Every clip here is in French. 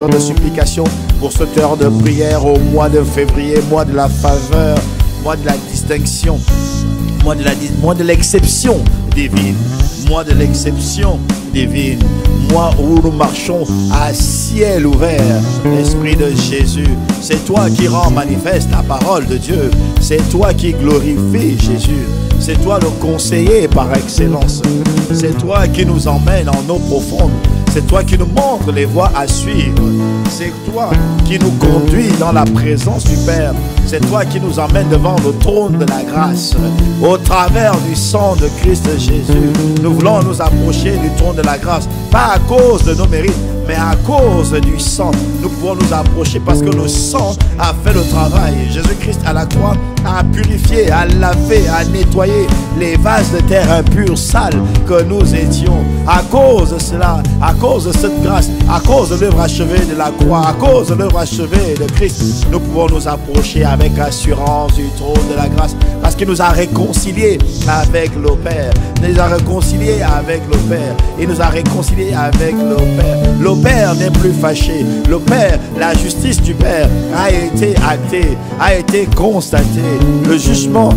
de supplication pour cette heure de prière au mois de février, mois de la faveur, mois de la distinction, mois de l'exception divine, mois de l'exception divine, mois où nous marchons à ciel ouvert. Esprit de Jésus, c'est toi qui rends manifeste la parole de Dieu, c'est toi qui glorifie Jésus, c'est toi le conseiller par excellence, c'est toi qui nous emmène en eau profonde. C'est toi qui nous montres les voies à suivre. C'est toi qui nous conduis dans la présence du Père. C'est toi qui nous emmène devant le trône de la grâce. Au travers du sang de Christ Jésus, nous voulons nous approcher du trône de la grâce. Pas à cause de nos mérites, mais à cause du sang. Nous pouvons nous approcher parce que le sang a fait le travail. Jésus-Christ à la croix a purifié, a lavé, a nettoyé les vases de terre impurs, sales que nous étions. À cause de cela, à cause de cette grâce, à cause de l'œuvre achevée de la croix, à cause de l'œuvre achevée de Christ, nous pouvons nous approcher avec assurance du trône de la grâce, parce qu'il nous a réconciliés avec le Père. Il nous a réconciliés avec le Père. Il nous a réconciliés avec le Père. Le Père n'est plus fâché. Le Père, la justice du Père a été actée, a été constatée. Le jugement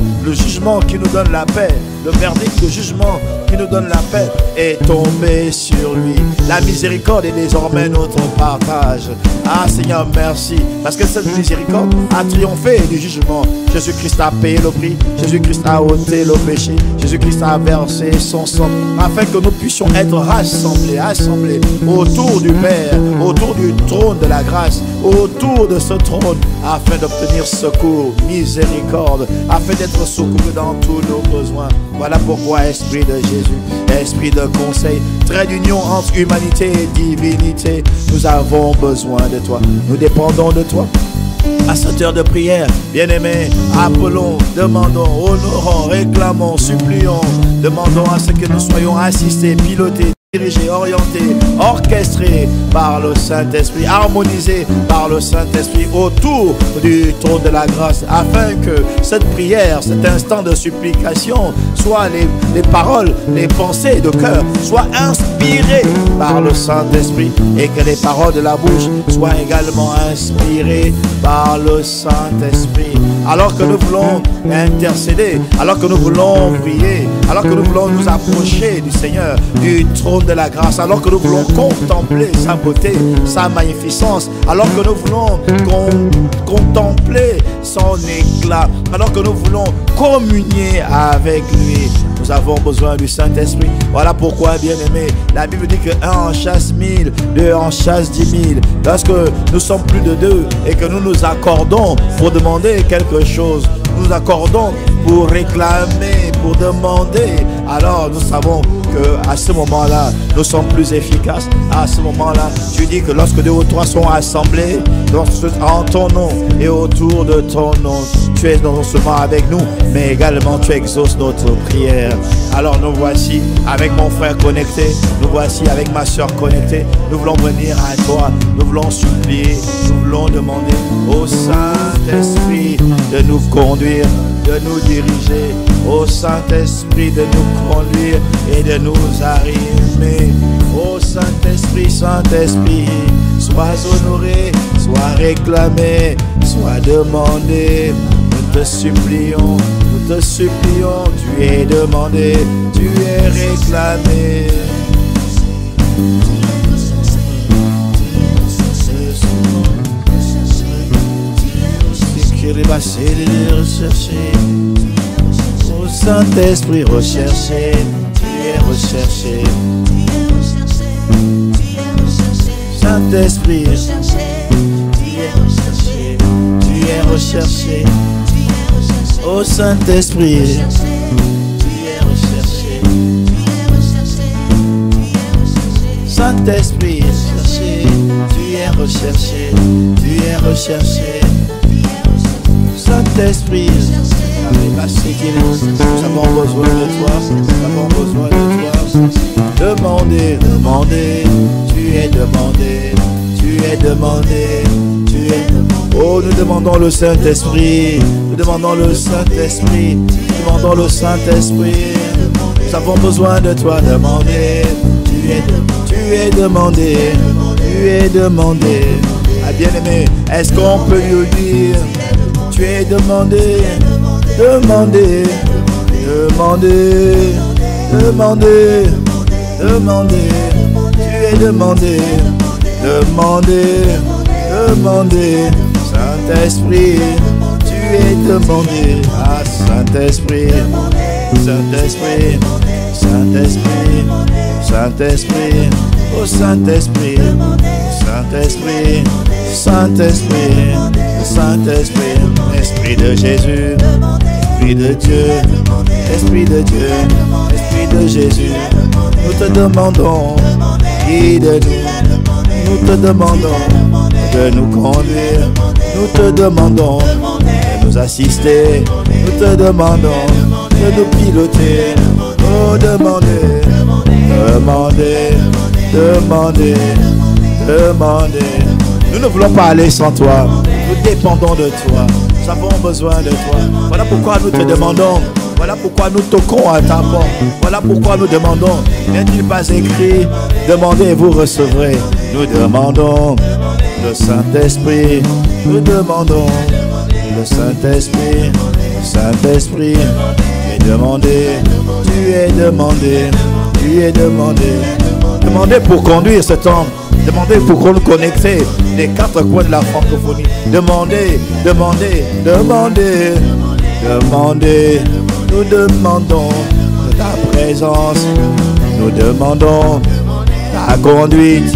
qui nous donne la paix, le verdict de jugement qui nous donne la paix est tombé sur lui. La miséricorde est désormais notre partage. Ah Seigneur, merci, parce que cette miséricorde a triomphé du jugement. Jésus-Christ a payé le prix, Jésus-Christ a ôté le péché, Jésus-Christ a versé son sang, afin que nous puissions être assemblés autour du Père, autour du trône de la grâce, autour de ce trône, afin d'obtenir secours, miséricorde, afin d'être secourus dans tous nos besoins. Voilà pourquoi, Esprit de Jésus, Esprit de conseil, trait d'union entre humanité et divinité, nous avons besoin de toi, nous dépendons de toi. À cette heure de prière, bien-aimés, appelons, demandons, honorons, réclamons, supplions, demandons à ce que nous soyons assistés, pilotés, dirigés, orientés, orchestrés par le Saint-Esprit, harmonisés par le Saint-Esprit autour du trône de la grâce, afin que cette prière, cet instant de supplication, soit les paroles, les pensées de cœur, soient inspirées par le Saint-Esprit, et que les paroles de la bouche soient également inspirées par le Saint-Esprit. Alors que nous voulons intercéder, alors que nous voulons prier, alors que nous voulons nous approcher du Seigneur, du trône de la grâce, alors que nous voulons contempler sa beauté, sa magnificence, alors que nous voulons contempler son éclat, alors que nous voulons communier avec lui, nous avons besoin du Saint-Esprit. Voilà pourquoi, bien-aimés, la Bible dit que 1 en chasse 1000, 2 en chasse 10 000. Lorsque nous sommes plus de 2 et que nous nous accordons pour demander quelque chose, nous accordons pour réclamer, pour demander, alors nous savons qu'à ce moment-là, nous sommes plus efficaces. À ce moment-là, tu dis que lorsque 2 ou 3 sont assemblés en ton nom et autour de ton nom, tu es non seulement avec nous, mais également tu exauces notre prière. Alors nous voici avec mon frère connecté, nous voici avec ma soeur connectée. Nous voulons venir à toi, nous voulons supplier, nous voulons demander au Saint-Esprit de nous conduire, de nous diriger, au Saint-Esprit de nous conduire et de nous arrimer. Ô Saint-Esprit, Saint-Esprit, sois honoré, sois réclamé, sois demandé. Nous te supplions, tu es demandé, tu es réclamé. Recherché, au Saint-Esprit recherché, tu es recherché. Saint-Esprit, tu es recherché. Au Saint-Esprit, tu es recherché. Saint-Esprit, tu es recherché, tu es recherché. Saint-Esprit, nous avons besoin de toi, nous avons besoin de toi. Demandez, tu es demandé, tu es demandé, tu es demandé. Oh, nous demandons le Saint-Esprit, nous demandons le Saint-Esprit, nous demandons le Saint-Esprit. Nous avons besoin de toi, demandez, tu es demandé. tu es demandé. Ah bien-aimé, est-ce qu'on peut lui dire, tu es demandé, demandé, demandé, demandé, demandé, tu es demandé, demandé, demandé, Saint-Esprit, tu es demandé. Ah Saint-Esprit, Saint-Esprit, Saint-Esprit, Saint-Esprit, oh Saint-Esprit, Saint-Esprit, Saint-Esprit, Saint-Esprit, Esprit de Jésus, Esprit de Dieu, Esprit de Dieu, Esprit de Jésus, nous te demandons, guide-nous, nous te demandons de nous conduire, nous te demandons de nous assister, nous te demandons de nous piloter, oh demandez, demandez, demandez, demandez. Nous ne voulons pas aller sans toi, nous dépendons de toi, nous avons besoin de toi. Voilà pourquoi nous te demandons, voilà pourquoi nous toquons à ta porte, voilà pourquoi nous demandons. N'est-il pas écrit, demandez et vous recevrez. Nous demandons le Saint-Esprit, nous demandons le Saint-Esprit, le Saint-Esprit, tu es demandé, tu es demandé, tu es demandé. Demandez pour conduire ce temps, demandez pour nous connecter les quatre coins de la francophonie. Demandez, demandez, demandez, demandez. Nous demandons ta présence, nous demandons ta conduite,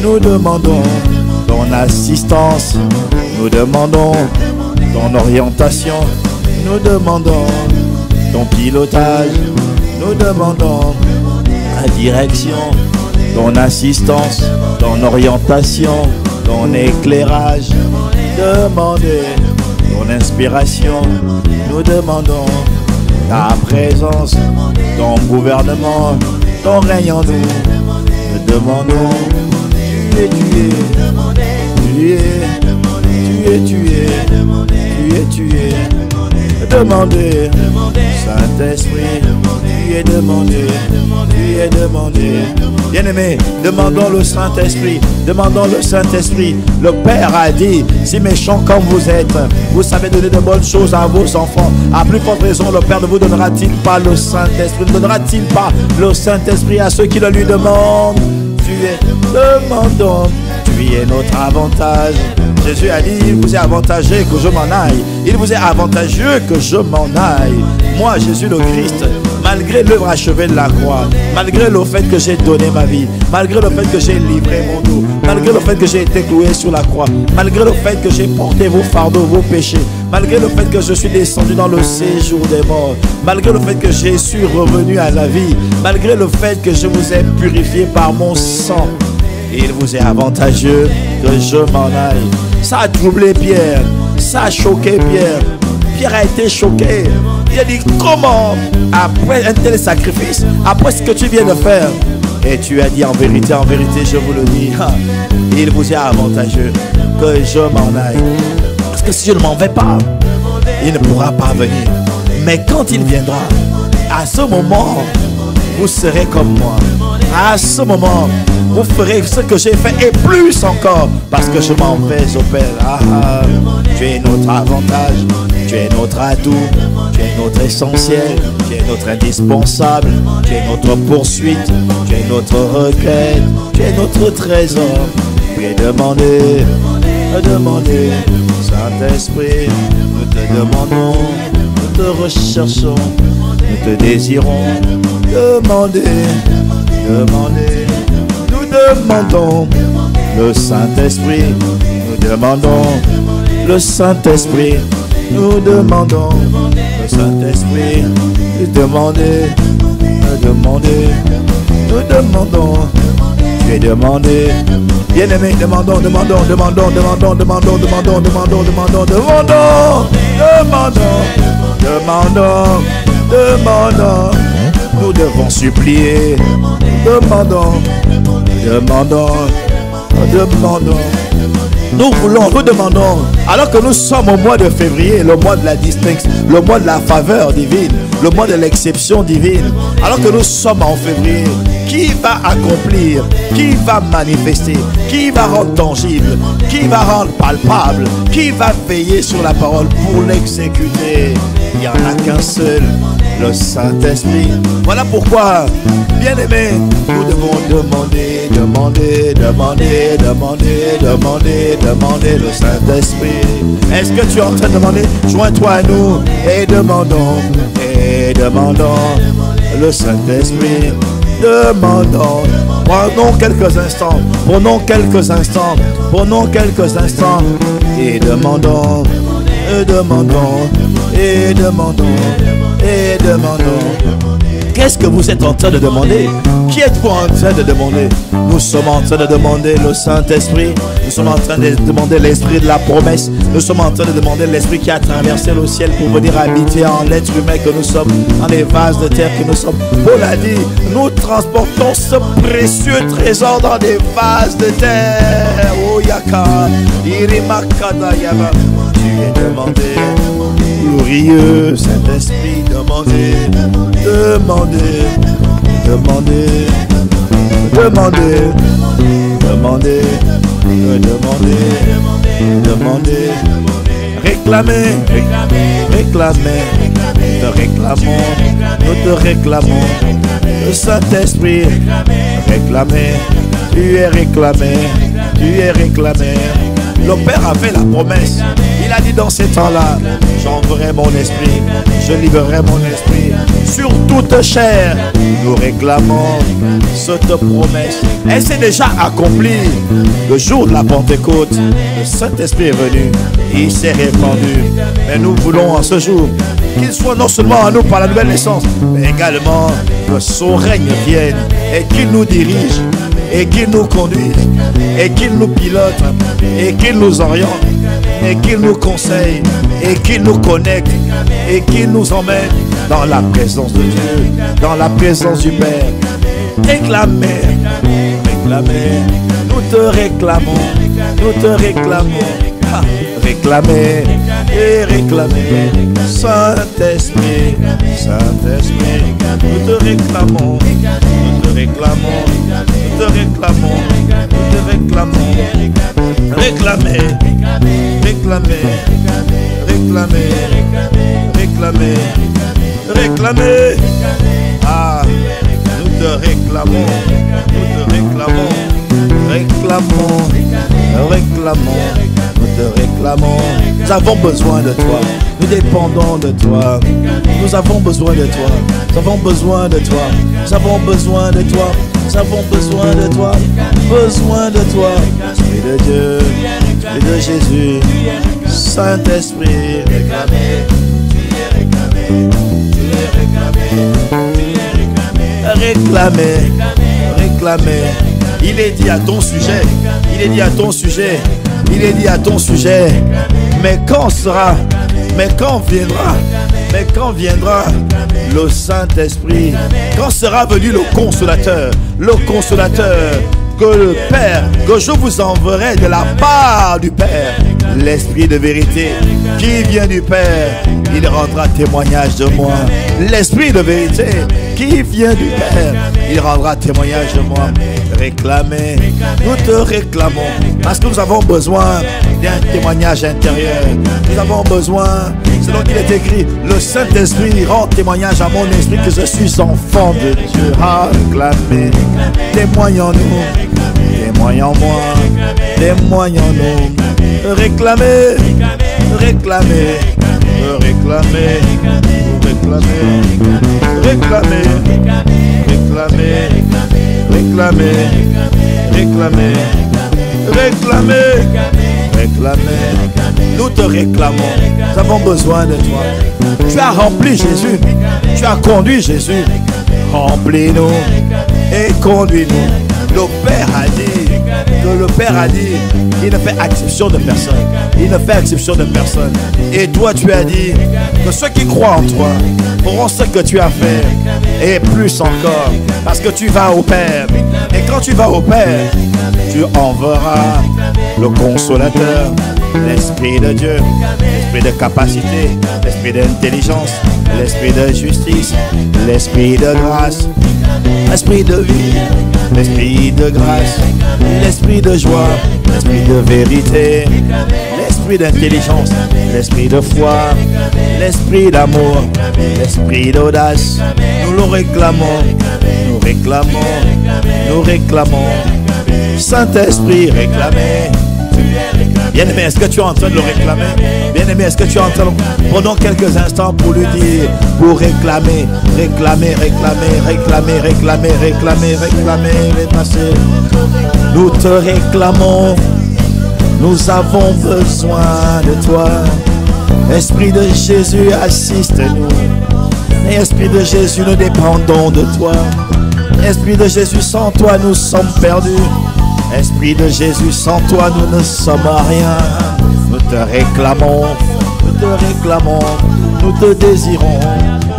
nous demandons ton assistance, nous demandons ton orientation, nous demandons ton pilotage, nous demandons ta direction, ton assistance, ton orientation, ton éclairage. Demandez ton inspiration, nous demandons ta présence, ton gouvernement, ton règne en nous. Nous demandons, tu es, tu es, tu es, tu es, tu es, tu es, tu es. Demandez, Saint-Esprit, tu es demandé, tu es demandé. Bien-aimé, demandons le Saint-Esprit, demandons le Saint-Esprit. Le Père a dit, si méchant comme vous êtes, vous savez donner de bonnes choses à vos enfants. À plus forte raison, le Père ne vous donnera-t-il pas le Saint-Esprit? Ne donnera-t-il pas le Saint-Esprit à ceux qui le lui demandent? Tu es demandant, tu es notre avantage. Jésus a dit, il vous est avantageux que je m'en aille. Il vous est avantageux que je m'en aille. Moi, Jésus le Christ, malgré l'œuvre achevée de la croix, malgré le fait que j'ai donné ma vie, malgré le fait que j'ai livré mon dos, malgré le fait que j'ai été cloué sur la croix, malgré le fait que j'ai porté vos fardeaux, vos péchés, malgré le fait que je suis descendu dans le séjour des morts, malgré le fait que je suis revenu à la vie, malgré le fait que je vous ai purifié par mon sang, il vous est avantageux que je m'en aille. Ça a troublé Pierre, ça a choqué Pierre. Pierre a été choqué. Il a dit, comment, après un tel sacrifice, après ce que tu viens de faire? Et tu as dit, en vérité, je vous le dis, il vous est avantageux que je m'en aille. Parce que si je ne m'en vais pas, il ne pourra pas venir. Mais quand il viendra, à ce moment, vous serez comme moi. À ce moment, vous ferez ce que j'ai fait et plus encore, parce que je m'en vais au Père. Tu es notre avantage, tu es notre atout, tu es notre essentiel, tu es notre indispensable, tu es notre poursuite, tu es notre requête, tu es notre trésor. Tu es demandé, demandé, Saint-Esprit, nous te demandons, nous te recherchons, nous te désirons. Demandez, demandez, nous demandons le Saint-Esprit, nous demandons le Saint-Esprit, nous demandons le Saint-Esprit, nous demandez, demandez, nous demandons, tu es demandé. Bien-aimé, demandons, demandons, demandons, demandons, demandons, demandons, demandons, demandons, demandons, demandons, demandons, demandons. Nous devons supplier. Demandons, demandons, demandons, Nous voulons, nous demandons, alors que nous sommes au mois de février, le mois de la distinction, le mois de la faveur divine, le mois de l'exception divine, alors que nous sommes en février, qui va accomplir, qui va manifester, qui va rendre tangible, qui va rendre palpable, qui va veiller sur la parole pour l'exécuter? Il n'y en a qu'un seul, le Saint-Esprit. Voilà pourquoi, bien-aimés, nous devons demander le Saint-Esprit. Est-ce que tu es en train de demander? Joins-toi à nous et demandons le Saint-Esprit. Demandons. Prenons quelques instants et demandons. Qu'est-ce que vous êtes en train de demander? Qui êtes-vous en train de demander? Nous sommes en train de demander le Saint-Esprit. Nous sommes en train de demander l'Esprit de la promesse. Nous sommes en train de demander l'Esprit qui a traversé le ciel pour venir habiter en l'être humain que nous sommes, dans les vases de terre que nous sommes. Paul a dit, nous transportons ce précieux trésor dans des vases de terre. Oh Yaka, Irimakada Yaba. Tu es demandé, glorieux Saint-Esprit, demandez. Réclamez. Nous te réclamons. Le Saint-Esprit, réclamez. Tu es réclamé. Le Père a fait la promesse. Il a dit dans ces temps-là, j'enverrai mon esprit, je livrerai mon esprit sur toute chair. Nous réclamons cette promesse. Elle s'est déjà accomplie. Le jour de la Pentecôte, le Saint-Esprit est venu, il s'est répandu. Mais nous voulons en ce jour qu'il soit non seulement en nous par la nouvelle naissance, mais également que son règne vienne et qu'il nous dirige, et qu'il nous conduise, et qu'il nous pilote, et qu'il nous oriente, et qu'il nous conseille, et qu'il nous connecte, et qu'il nous emmène dans la présence de Dieu, dans la présence du Père. Réclamez, nous te réclamons, réclamez et réclamez. Saint-Esprit, nous te réclamons, réclamez. Ah, nous te réclamons. Nous avons besoin de toi. Nous dépendons de toi. Nous avons besoin de toi. Besoin de toi. Esprit de Dieu, Esprit de Jésus, Saint-Esprit, réclamez. Il est dit à ton sujet, mais quand viendra le Saint-Esprit, quand sera venu le consolateur, que le Père, que je vous enverrai de la part du Père, l'Esprit de vérité qui vient du Père, il rendra témoignage de moi. L'Esprit de vérité qui vient du Père, il rendra témoignage de moi. Réclamez, nous te réclamons, parce que nous avons besoin d'un témoignage intérieur. Nous avons besoin, selon qu'il est écrit, le Saint-Esprit rend témoignage à mon esprit que je suis enfant de Dieu. Réclamez, témoignons-nous, témoignons-moi, témoignons-nous. Réclamez, nous te réclamons. Nous avons besoin de toi. Tu as rempli Jésus, tu as conduit Jésus. Remplis-nous et conduis-nous. Le Père a dit il ne fait exception de personne. Et toi tu as dit que ceux qui croient en toi feront ce que tu as fait et plus encore, parce que tu vas au Père. Et quand tu vas au Père, tu enverras le consolateur, l'Esprit de Dieu, l'Esprit de capacité, l'Esprit d'intelligence, l'Esprit de justice, l'Esprit de grâce, l'Esprit de vie, l'Esprit de grâce, l'Esprit de joie, l'Esprit de vérité, l'Esprit d'intelligence, l'Esprit de foi, l'Esprit d'amour, l'Esprit d'audace. Nous le réclamons, nous réclamons, nous réclamons. Saint-Esprit réclamé. Bien-aimé, est-ce que tu es en train de le réclamer? Bien-aimé, est-ce que tu es en train de... Prenons quelques instants pour lui dire, pour réclamer, réclamer, réclamer, réclamer, réclamer, réclamer, réclamer, réclamer. Nous te réclamons, nous avons besoin de toi. Esprit de Jésus, assiste-nous. Esprit de Jésus, nous dépendons de toi. Esprit de Jésus, sans toi, nous sommes perdus. Esprit de Jésus, sans toi, nous ne sommes rien. Nous te réclamons, nous te réclamons, nous te désirons,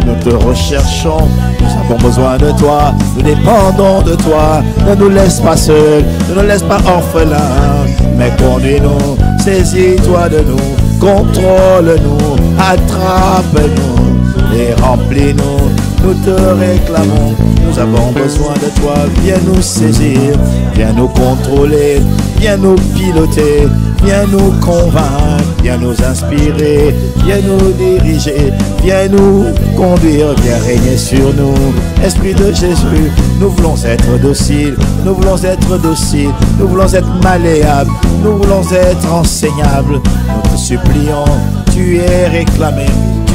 nous te recherchons. Nous avons besoin de toi, nous dépendons de toi. Ne nous laisse pas seuls, ne nous laisse pas orphelins, mais conduis-nous, saisis-toi de nous, contrôle-nous, attrape-nous et remplis-nous. Nous te réclamons, nous avons besoin de toi. Viens nous saisir, viens nous contrôler, viens nous piloter, viens nous convaincre, viens nous inspirer, viens nous diriger, viens nous conduire, viens régner sur nous. Esprit de Jésus, nous voulons être dociles, nous voulons être dociles, nous voulons être malléables, nous voulons être enseignables. Nous te supplions, tu es réclamé,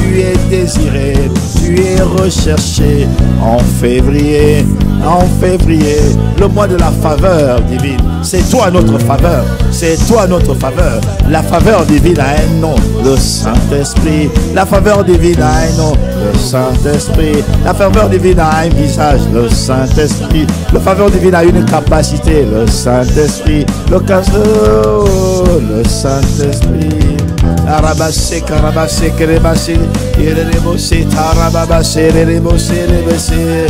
tu es désiré, tu es recherché. En février, le mois de la faveur divine. C'est toi notre faveur, c'est toi notre faveur. La faveur divine a un nom, le Saint-Esprit. La faveur divine a un nom, le Saint-Esprit. La faveur divine a un visage, le Saint-Esprit. La faveur divine a une capacité, le Saint-Esprit. Le Saint-Esprit. Arabase, karabase, kerebase, irebose, tarababase, irebose, irebose,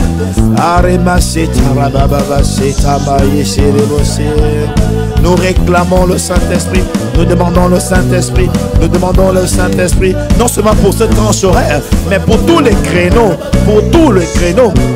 aremase, tarababase, tabaye, irebose. Nous réclamons le Saint-Esprit, nous demandons le Saint-Esprit, nous demandons le Saint-Esprit, non seulement pour ce tranche horaire, mais pour tous les créneaux,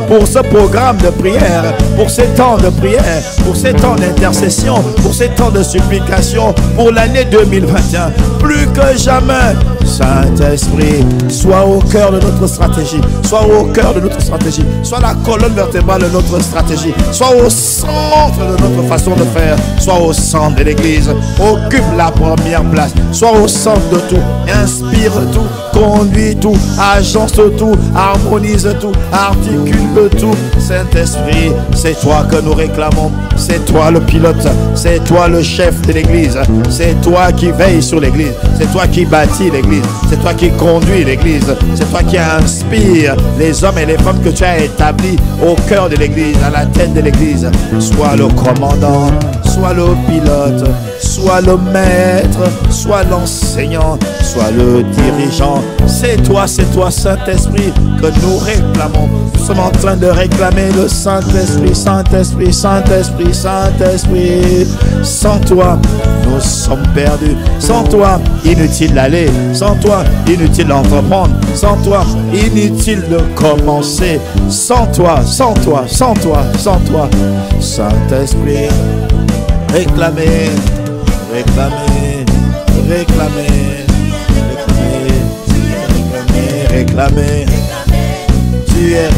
pour ce programme de prière, pour ces temps de prière, pour ces temps d'intercession, pour ces temps de supplication, pour l'année 2021. Plus que jamais, Saint-Esprit, sois au cœur de notre stratégie, sois au cœur de notre stratégie, sois la colonne vertébrale de notre stratégie, sois au centre de notre façon de faire, sois au centre de l'église, occupe la première place, sois au centre de tout, inspire tout, conduis tout, agence tout, harmonise tout, articule tout. Saint-Esprit, c'est toi que nous réclamons, c'est toi le pilote, c'est toi le chef de l'église, c'est toi qui veille sur l'église, c'est toi qui bâtis l'église, c'est toi qui conduis l'église, c'est toi qui inspire les hommes et les femmes que tu as établis au cœur de l'église, à la tête de l'église. Sois le commandant, sois le pilote, sois le maître, sois l'enseignant, sois le dirigeant. C'est toi, Saint-Esprit, que nous réclamons. Nous sommes en train de réclamer le Saint-Esprit, Saint-Esprit, Saint-Esprit, Saint-Esprit. Sans toi, nous sommes perdus. Sans toi, inutile d'aller. Sans toi, inutile d'entreprendre. Sans toi, inutile de commencer. Sans toi, sans toi, sans toi, sans toi. Saint-Esprit, réclamer, réclamer, réclamer, réclamer, réclamer. Tu es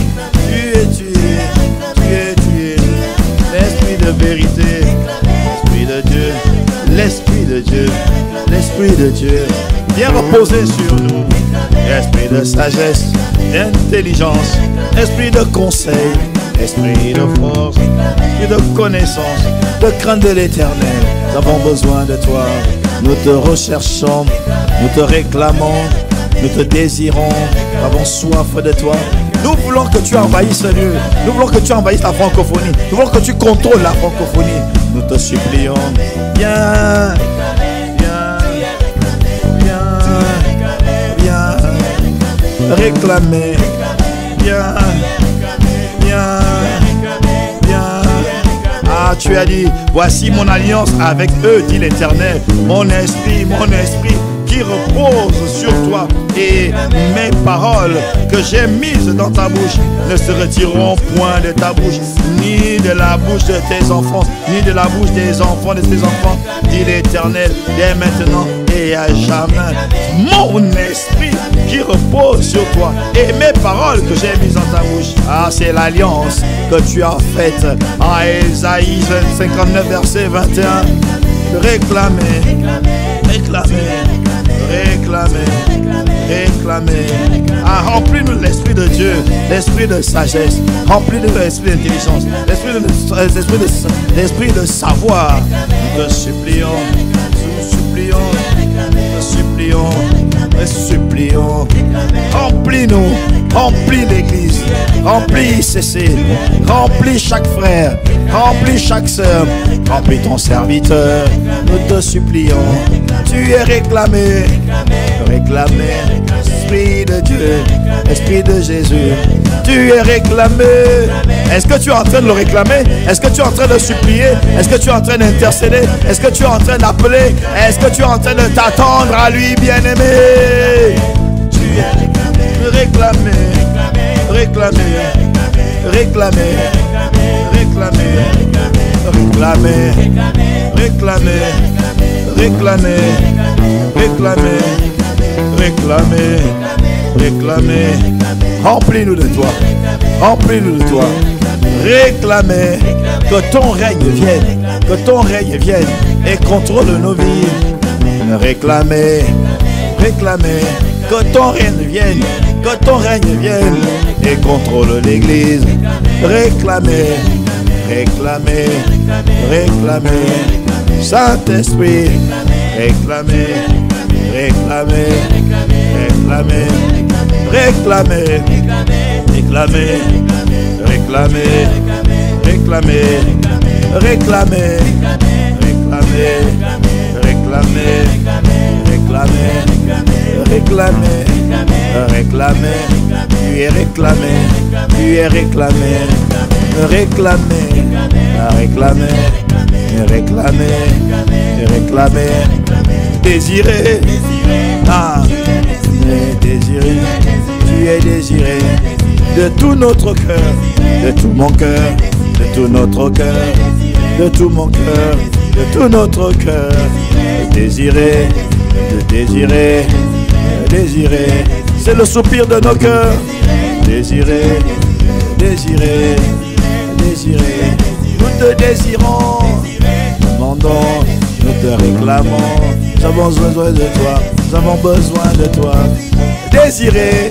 l'Esprit de vérité, l'Esprit de Dieu, l'Esprit de Dieu, l'Esprit de Dieu. Viens reposer sur nous. Esprit de sagesse, d'intelligence, esprit de conseil, esprit de force et de connaissance, de crainte de l'Éternel. Nous avons besoin de toi. Nous te recherchons, nous te réclamons, nous te désirons. Nous avons soif de toi. Nous voulons que tu envahisses ce lieu. Nous voulons que tu envahisses la francophonie. Nous voulons que tu contrôles la francophonie. Nous te supplions. Viens, viens, viens, viens, réclamer. Viens, viens, viens, à tu as dit, voici mon alliance avec eux, dit l'Éternel. Mon esprit qui repose sur toi, et mes paroles que j'ai mises dans ta bouche ne se retireront point de ta bouche, ni de la bouche de tes enfants, ni de la bouche des enfants de tes enfants, dit l'Éternel, dès maintenant et à jamais. Mon esprit qui repose sur toi et mes paroles que j'ai mises dans ta bouche. Ah, c'est l'alliance que tu as faite en Ésaïe 59 verset 21. Réclamer, ah, remplis-nous de l'esprit de Dieu, l'esprit de sagesse, remplis-nous de l'esprit d'intelligence, l'esprit de savoir. Nous te supplions, remplis-nous, remplis l'église, remplis ICC, remplis chaque frère, remplis chaque sœur, remplis ton serviteur. Nous te supplions, tu es réclamé, Esprit de Dieu, Esprit de Jésus, tu es réclamé. Est-ce que tu es en train de le réclamer? Est-ce que tu es en train de supplier? Est-ce que tu es en train d'intercéder? Est-ce que tu es en train d'appeler? Est-ce que tu es en train de t'attendre à lui, bien-aimé? Tu es réclamé, réclamer. Remplis-nous de toi, réclamer que ton règne vienne, et contrôle nos vies. Réclamer que ton règne vienne, et contrôle l'église. Réclamer, Saint-Esprit, réclamer, tu es réclamé, désiré, tu es désiré de tout notre cœur, de tout mon cœur, de tout notre cœur, de tout mon cœur, de tout notre cœur, désiré, c'est le soupir de nos cœurs, désiré, nous te désirons, nous demandons, nous te réclamons, nous avons besoin de toi, désiré,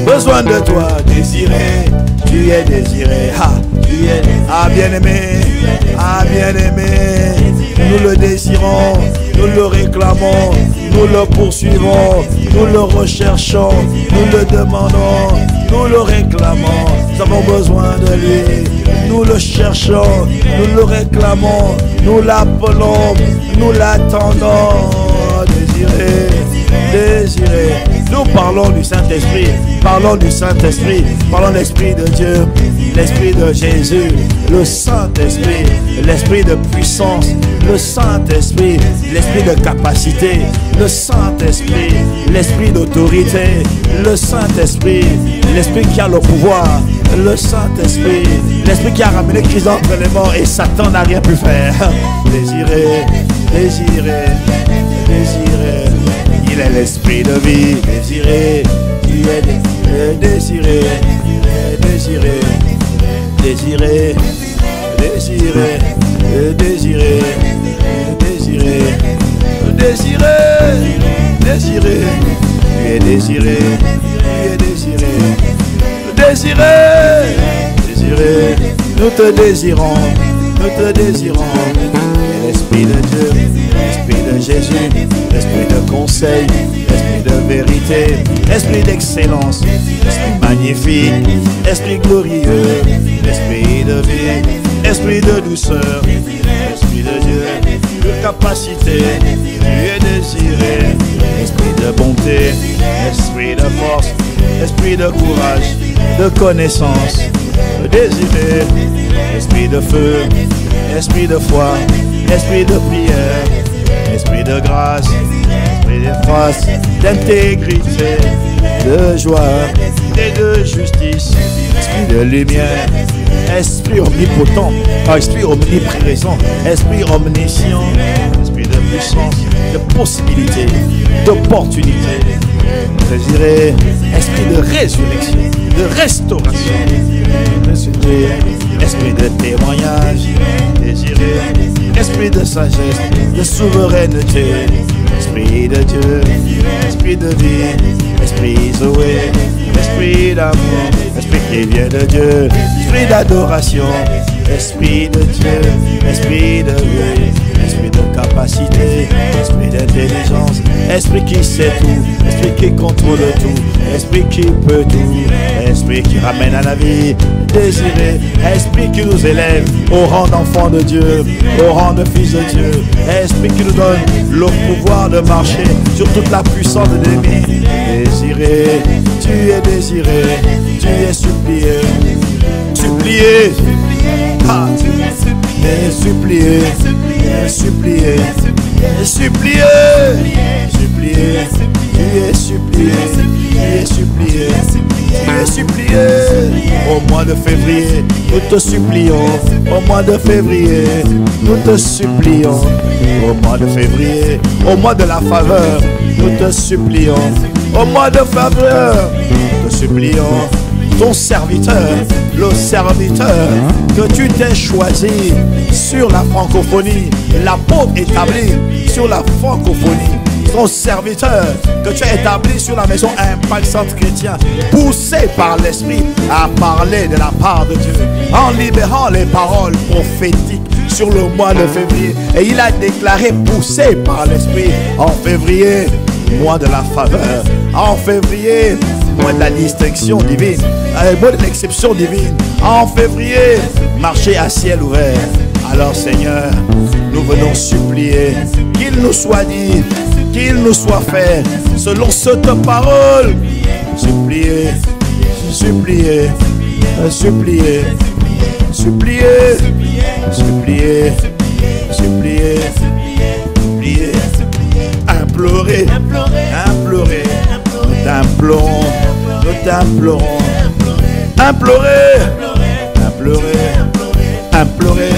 besoin de toi, désiré, tu es désiré, bien-aimé, nous le désirons, nous le réclamons, nous le poursuivons, nous le recherchons, nous le demandons, nous le réclamons, nous avons besoin de lui, nous le cherchons, nous le réclamons, nous l'appelons, nous l'attendons, désiré. Nous parlons du Saint-Esprit, parlons de l'Esprit de Dieu, l'Esprit de Jésus, le Saint-Esprit, l'Esprit de puissance, le Saint-Esprit, l'Esprit de capacité, le Saint-Esprit, l'Esprit d'autorité, le Saint-Esprit, l'Esprit qui a le pouvoir, le Saint-Esprit, l'Esprit qui a ramené Christ entre les morts et Satan n'a rien pu faire. Désiré, il est l'Esprit de vie, désiré, tu es désiré, nous te désirons, l'Esprit de Dieu, l'Esprit de Jésus, l'Esprit de conseil, l'Esprit de vérité, l'Esprit d'excellence, l'Esprit magnifique, l'Esprit glorieux, l'Esprit de vie, l'Esprit de douceur, l'Esprit de Dieu, de capacité, tu es désiré. Esprit de bonté, esprit de force, esprit de courage, de connaissance, de désiré. Esprit de feu, esprit de foi, esprit de prière, esprit de grâce, esprit de force, d'intégrité, de joie et de justice, esprit de lumière, esprit omnipotent, esprit omniprésent, esprit omniscient, esprit de puissance, de possibilité, d'opportunité, désiré, esprit de résurrection, de restauration, esprit de témoignage, désiré, esprit de sagesse, de souveraineté, esprit de Dieu, esprit de vie, esprit Zoé, esprit d'amour, esprit qui vient de Dieu, esprit d'adoration, esprit de Dieu, esprit de vie, esprit de capacité, esprit d'intelligence, esprit qui sait tout, esprit qui contrôle tout, esprit qui peut tout, esprit qui ramène à la vie, désiré, esprit qui nous élève au rang d'enfant de Dieu, au rang de fils de Dieu, esprit qui nous donne le pouvoir de marcher sur toute la puissance de l'ennemi. Désiré, tu es désiré, tu es supplié, supplié, ah, et supplié, supplié, supplié, supplié, tu es supplié, tu es supplié, tu es supplié. Au mois de février, nous te supplions. Au mois de février, nous te supplions. Au mois de février, au mois de la faveur, nous te supplions. Au mois de faveur, nous te supplions. Ton serviteur, le serviteur que tu t'es choisi sur la francophonie, l'apôtre établi sur la francophonie, ton serviteur que tu as établi sur la maison Impact Centre Chrétien, poussé par l'Esprit à parler de la part de Dieu, en libérant les paroles prophétiques sur le mois de février. Et il a déclaré, poussé par l'Esprit, en février, mois de la faveur, en février, mois de la distinction divine, mois de l'exception divine, en février, marcher à ciel ouvert. Alors Seigneur, nous venons supplier qu'il nous soit dit, qu'il nous soit fait selon cette parole. Supplier, supplier, supplier, supplier, supplier, supplier, supplier, implorer, implorer, nous t'implorons, nous t'implorons, implorer, implorer, implorer,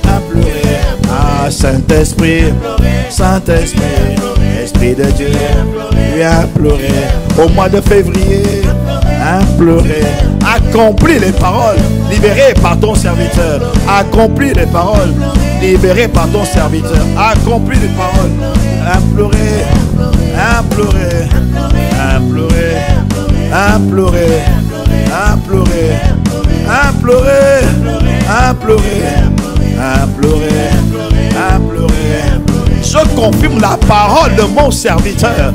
implorer. Ah, Saint-Esprit, Saint-Esprit, Esprit de Dieu, viens implorer au mois de février, implorer, accomplis les paroles libérées par ton serviteur, accomplis les paroles libérées par ton serviteur, accomplis les paroles, implorer, implorer, implorer, implorer, implorer, implorer, implorer, implorer, implorer. Je confirme la parole de mon serviteur.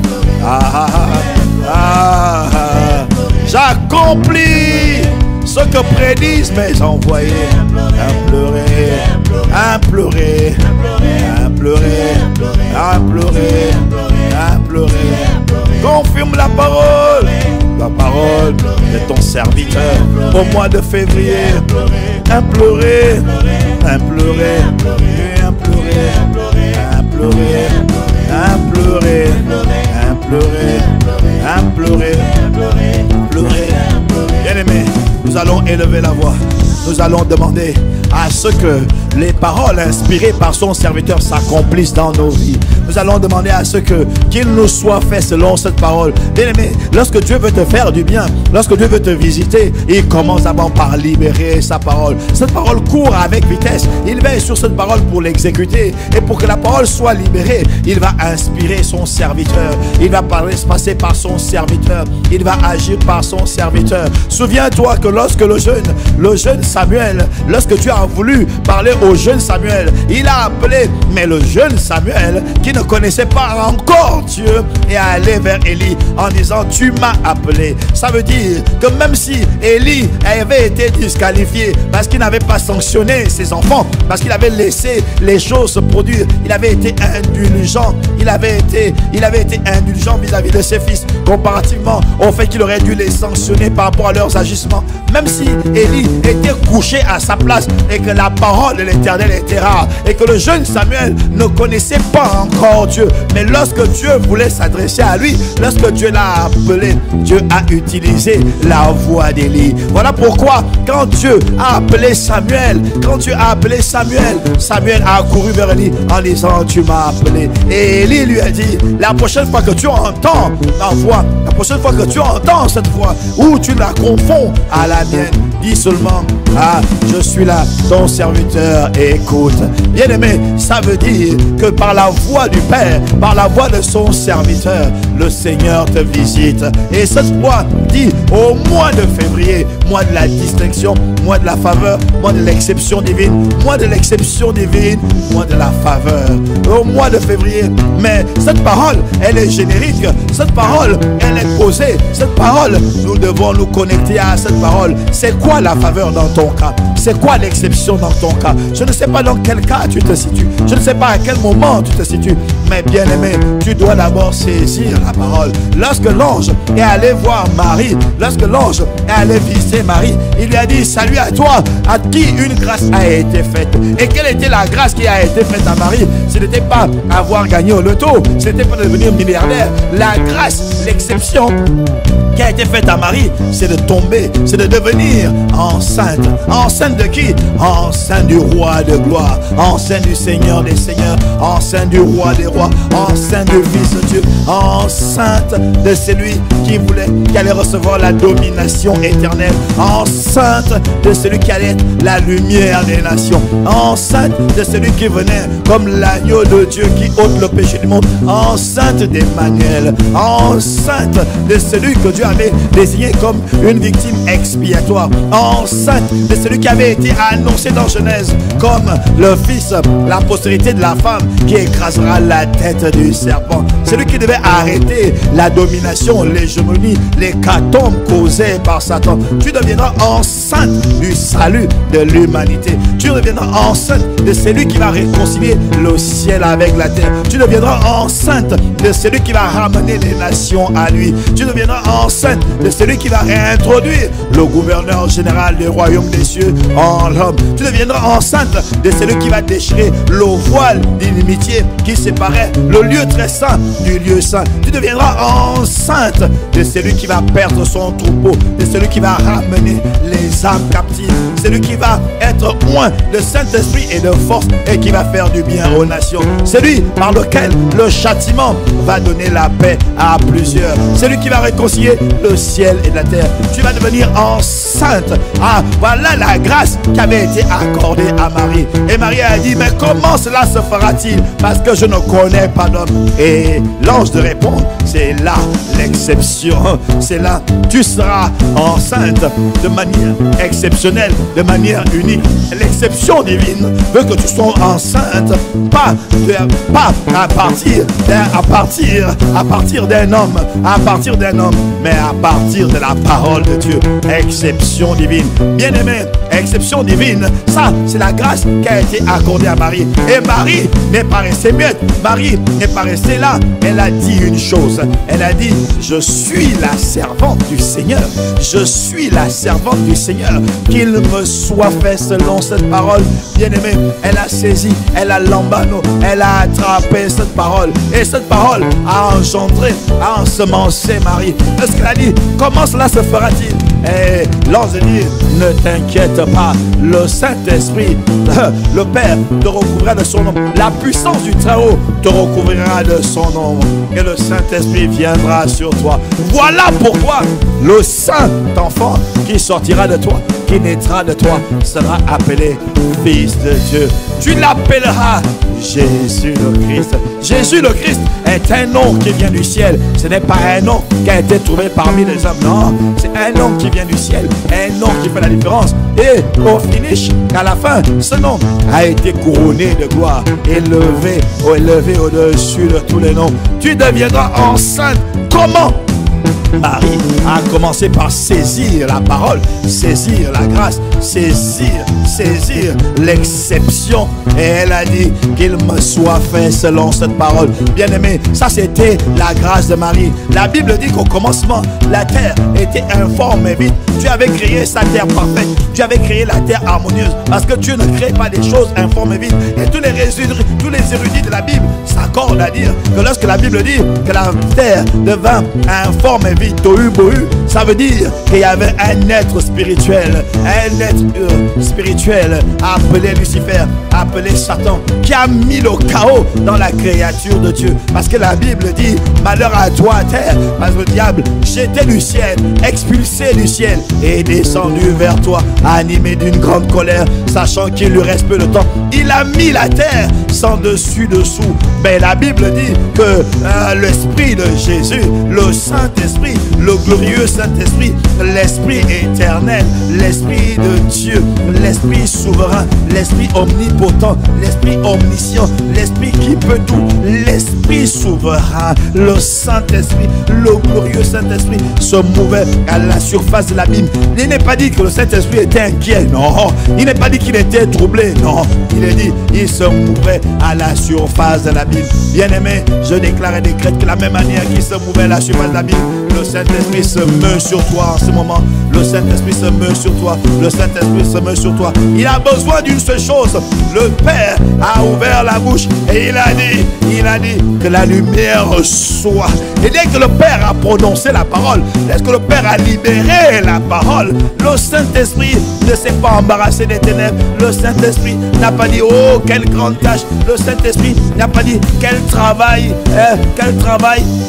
J'accomplis ce que prédisent mes envoyés. Implorer, implorer, implorer, implorer, implorer. Confirme la parole de ton serviteur au mois de février. Implorer, implorer, implorer, implorer, implorer, implorer, implorer, implorer. Bien-aimés, nous allons élever la voix. Nous allons demander à ce que les paroles inspirées par son serviteur s'accomplissent dans nos vies. Nous allons demander à ce que qu'il nous soit fait selon cette parole. Bien-aimé, lorsque Dieu veut te faire du bien, lorsque Dieu veut te visiter, il commence d'abord par libérer sa parole. Cette parole court avec vitesse. Il veille sur cette parole pour l'exécuter. Et pour que la parole soit libérée, il va inspirer son serviteur. Il va passer par son serviteur. Il va agir par son serviteur. Souviens-toi que lorsque le jeune Samuel, lorsque Dieu a voulu parler au jeune Samuel. Il a appelé, mais le jeune Samuel, qui ne connaissait pas encore Dieu, est allé vers Élie en disant, tu m'as appelé. Ça veut dire que même si Élie avait été disqualifié parce qu'il n'avait pas sanctionné ses enfants, parce qu'il avait laissé les choses se produire, il avait été indulgent. Il avait été indulgent vis-à-vis de ses fils, comparativement au fait qu'il aurait dû les sanctionner par rapport à leurs agissements. Même si Élie était couché à sa place et que la parole de l'Éternel était rare et que le jeune Samuel ne connaissait pas encore Dieu, mais lorsque Dieu voulait s'adresser à lui, lorsque Dieu l'a appelé, Dieu a utilisé la voix d'Élie. Voilà pourquoi quand Dieu a appelé Samuel, Samuel a couru vers Élie en disant, tu m'as appelé. Et Élie lui a dit, la prochaine fois que tu entends ma voix, la prochaine fois que tu entends cette voix, ou tu la confonds à la mienne, dis seulement, ah, je suis là, ton serviteur, écoute. Bien aimé, ça veut dire que par la voix du Père, par la voix de son serviteur, le Seigneur te visite. Et cette voix dit, au mois de février, mois de la distinction, mois de la faveur, mois de l'exception divine, mois de l'exception divine, mois de la faveur, au mois de février. Mais cette parole, elle est générique, cette parole, elle est posée, cette parole, nous devons nous connecter à cette parole. C'est quoi la faveur dans ton cas? C'est quoi l'exception dans ton cas? Je ne sais pas dans quel cas tu te situes, je ne sais pas à quel moment tu te situes, mais bien aimé, tu dois d'abord saisir la parole. Lorsque l'ange est allé voir Marie, lorsque l'ange est allé visiter Marie, il lui a dit, salut à toi, à qui une grâce a été faite. Et quelle était la grâce qui a été faite à Marie? Ce n'était pas avoir gagné au loto, ce n'était pas de devenir milliardaire. La grâce, l'exception qui a été faite à Marie, c'est de tomber, c'est de devenir enceinte. Enceinte de qui? Enceinte du roi de gloire, enceinte du Seigneur des seigneurs, enceinte du roi des rois, enceinte du Fils de Dieu, enceinte de celui qui allait recevoir la domination éternelle, enceinte de celui qui allait être la lumière des nations, enceinte de celui qui venait comme l'agneau de Dieu qui ôte le péché du monde, enceinte d'Emmanuel, enceinte de celui que Dieu avait désigné comme une victime expiatoire, enceinte de celui qui avait été annoncé dans Genèse comme le fils, la postérité de la femme qui écrasera la tête du serpent, celui qui devait arrêter la domination, l'hégémonie, l'hécatombe causée par Satan. Tu deviendras enceinte du salut de l'humanité. Tu deviendras enceinte de celui qui va réconcilier le ciel avec la terre. Tu deviendras enceinte de celui qui va ramener les nations à lui. Tu deviendras enceinte de celui qui va réintroduire le gouverneur général du royaume des cieux en l'homme. Tu deviendras enceinte de celui qui va déchirer le voile d'inimitié qui séparait le lieu très saint du lieu saint. Tu deviendras enceinte de celui qui va perdre son troupeau, de celui qui va ramener les âmes captives, celui qui va être loin de Saint-Esprit et de force et qui va faire du bien aux nations, celui par lequel le châtiment va donner la paix à plusieurs, celui qui va réconcilier le ciel et la terre. Tu vas devenir enceinte. Ah, voilà la grâce qui avait été accordée à Marie. Et Marie a dit, mais comment cela se fera-t-il? Parce que je ne connais pas d'homme. Et l'ange de répondre, c'est là l'exception. C'est là, tu seras enceinte de manière exceptionnelle, de manière unique. L'exception divine veut que tu sois enceinte, pas à partir d'un homme, mais à partir de la parole de Dieu. Exception divine. Bien aimé, exception divine, ça c'est la grâce qui a été accordée à Marie. Et Marie n'est pas restée muette, Marie n'est pas restée là. Elle a dit une chose, elle a dit, je suis la servante du Seigneur, je suis la servante du Seigneur, qu'il me soit fait selon cette parole. Bien aimé, elle a saisi, elle a lambano, elle a attrapé cette parole, et cette parole a engendré, a ensemencé Marie. Est-ce qu'elle a dit, comment cela se fera-t-il? Et l'ange dit, ne t'inquiète pas, le Saint-Esprit, le Père te recouvrira de son nom, la puissance du Très-Haut te recouvrira de son nom, et le Saint-Esprit viendra sur toi. Voilà pourquoi le Saint-Enfant qui sortira de toi, qui naîtra de toi, sera appelé Fils de Dieu. Tu l'appelleras Jésus le Christ. Jésus le Christ est un nom qui vient du ciel. Ce n'est pas un nom qui a été trouvé parmi les hommes. Non, c'est un nom qui vient du ciel. Un nom qui fait la différence. Et au finish, à la fin, ce nom a été couronné de gloire. Élevé au-dessus de tous les noms. Tu deviendras enceinte. Comment? Marie a commencé par saisir la parole, saisir la grâce, saisir l'exception. Et elle a dit qu'il me soit fait selon cette parole. Bien-aimé, ça c'était la grâce de Marie. La Bible dit qu'au commencement, la terre était informe et vide. Tu avais créé sa terre parfaite. Tu avais créé la terre harmonieuse. Parce que Dieu ne crée pas des choses informes et vides. Et tous les érudits de la Bible s'accordent à dire que lorsque la Bible dit que la terre devint informe et vide, tohu bohu, ça veut dire qu'il y avait un être spirituel, appelé Lucifer, appelé Satan, qui a mis le chaos dans la créature de Dieu. Parce que la Bible dit, malheur à toi terre, parce que le diable jeté du ciel, expulsé du ciel et est descendu vers toi, animé d'une grande colère, sachant qu'il lui reste peu de temps. Il a mis la terre sans dessus dessous. Mais la Bible dit que l'Esprit de Jésus, le Saint-Esprit, le glorieux Saint-Esprit, l'Esprit éternel, l'Esprit de Dieu, l'Esprit souverain, l'Esprit omnipotent, l'Esprit omniscient, l'Esprit qui peut tout, l'Esprit souverain, le Saint-Esprit, le glorieux Saint-Esprit se mouvait à la surface de l'abîme. Il n'est pas dit que le Saint-Esprit était inquiet, non. Il n'est pas dit qu'il était troublé, non. Il est dit, il se mouvait à la surface de l'abîme. Bien-aimé, je déclare et décrète que la même manière qu'il se mouvait à la surface de l'abîme, le Saint-Esprit se meut sur toi en ce moment. Le Saint-Esprit se meut sur toi. Le Saint-Esprit se meut sur toi. Il a besoin d'une seule chose. Le Père a ouvert la bouche et il a dit que la lumière soit. Et dès que le Père a prononcé la parole, dès que le Père a libéré la parole, le Saint-Esprit ne s'est pas embarrassé des ténèbres. Le Saint-Esprit n'a pas dit, oh, quelle grande tâche. Le Saint-Esprit n'a pas dit, quel travail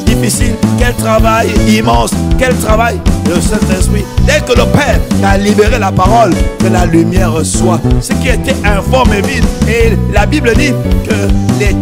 difficile, quel travail immense, quel travail. Le Saint-Esprit, dès que le Père a libéré la parole, que la lumière soit. Ce qui était informe et vide. Et la Bible dit que les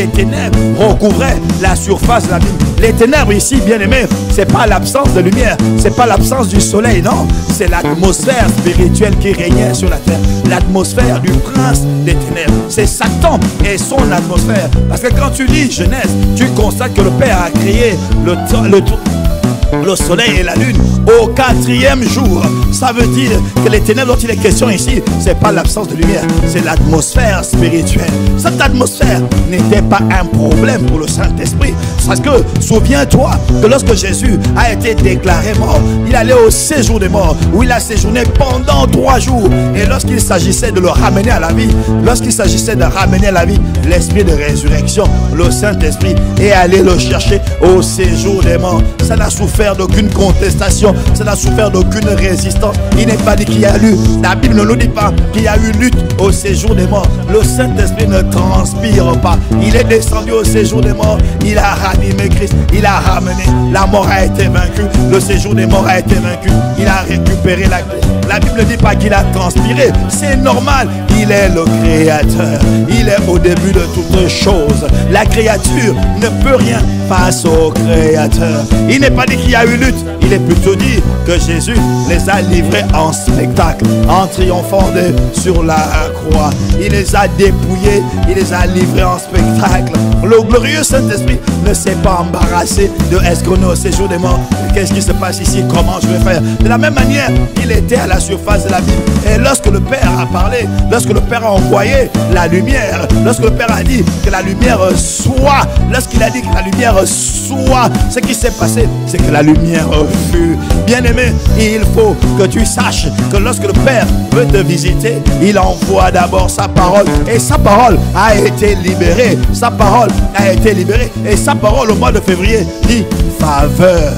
ténèbres recouvraient la surface de la Bible. Les ténèbres ici, bien aimés, c'est pas l'absence de lumière, c'est pas l'absence du soleil, non. C'est l'atmosphère spirituelle qui régnait sur la terre. L'atmosphère du prince des ténèbres. C'est Satan et son atmosphère. Parce que quand tu lis Genèse, tu constates que le Père a créé le soleil et la lune au 4e jour. Ça veut dire que les ténèbres dont il est question ici, c'est pas l'absence de lumière, c'est l'atmosphère spirituelle. Cette atmosphère n'était pas un problème pour le Saint-Esprit. Parce que souviens-toi que lorsque Jésus a été déclaré mort, il allait au séjour des morts, où il a séjourné pendant 3 jours. Et lorsqu'il s'agissait de le ramener à la vie, l'esprit de résurrection, le Saint-Esprit est allé le chercher au séjour des morts. Ça n'a souffert d'aucune contestation, ça n'a souffert d'aucune résistance. Il n'est pas dit qu'il y a eu, la Bible ne nous dit pas qu'il y a eu lutte au séjour des morts. Le Saint-Esprit ne transpire pas. Il est descendu au séjour des morts, il a ranimé Christ, il a ramené, la mort a été vaincue, le séjour des morts a été vaincu, il a récupéré la grâce. La Bible ne dit pas qu'il a transpiré, c'est normal. Il est le Créateur, il est au début de toutes choses. La créature ne peut rien face au Créateur. Il n'est pas dit qu'il y a eu lutte, il est plutôt dit que Jésus les a livrés en spectacle, en triomphant sur la croix. Il les a dépouillés, il les a livrés en spectacle. Le glorieux Saint-Esprit ne s'est pas embarrassé de est-ce qu'on est au séjour des morts, qu'est-ce qui se passe ici, comment je vais faire. De la même manière, il était à la surface de la Bible. Et lorsque le Père a parlé, lorsque le Père a envoyé la lumière, lorsque le Père a dit que la lumière soit, lorsqu'il a dit que la lumière soit, ce qui s'est passé, c'est que la lumière fut. Bien-aimé, il faut que tu saches que lorsque le Père veut te visiter, il envoie d'abord sa parole. Et sa parole a été libérée. Sa parole a été libérée. Et sa parole au mois de février dit faveur,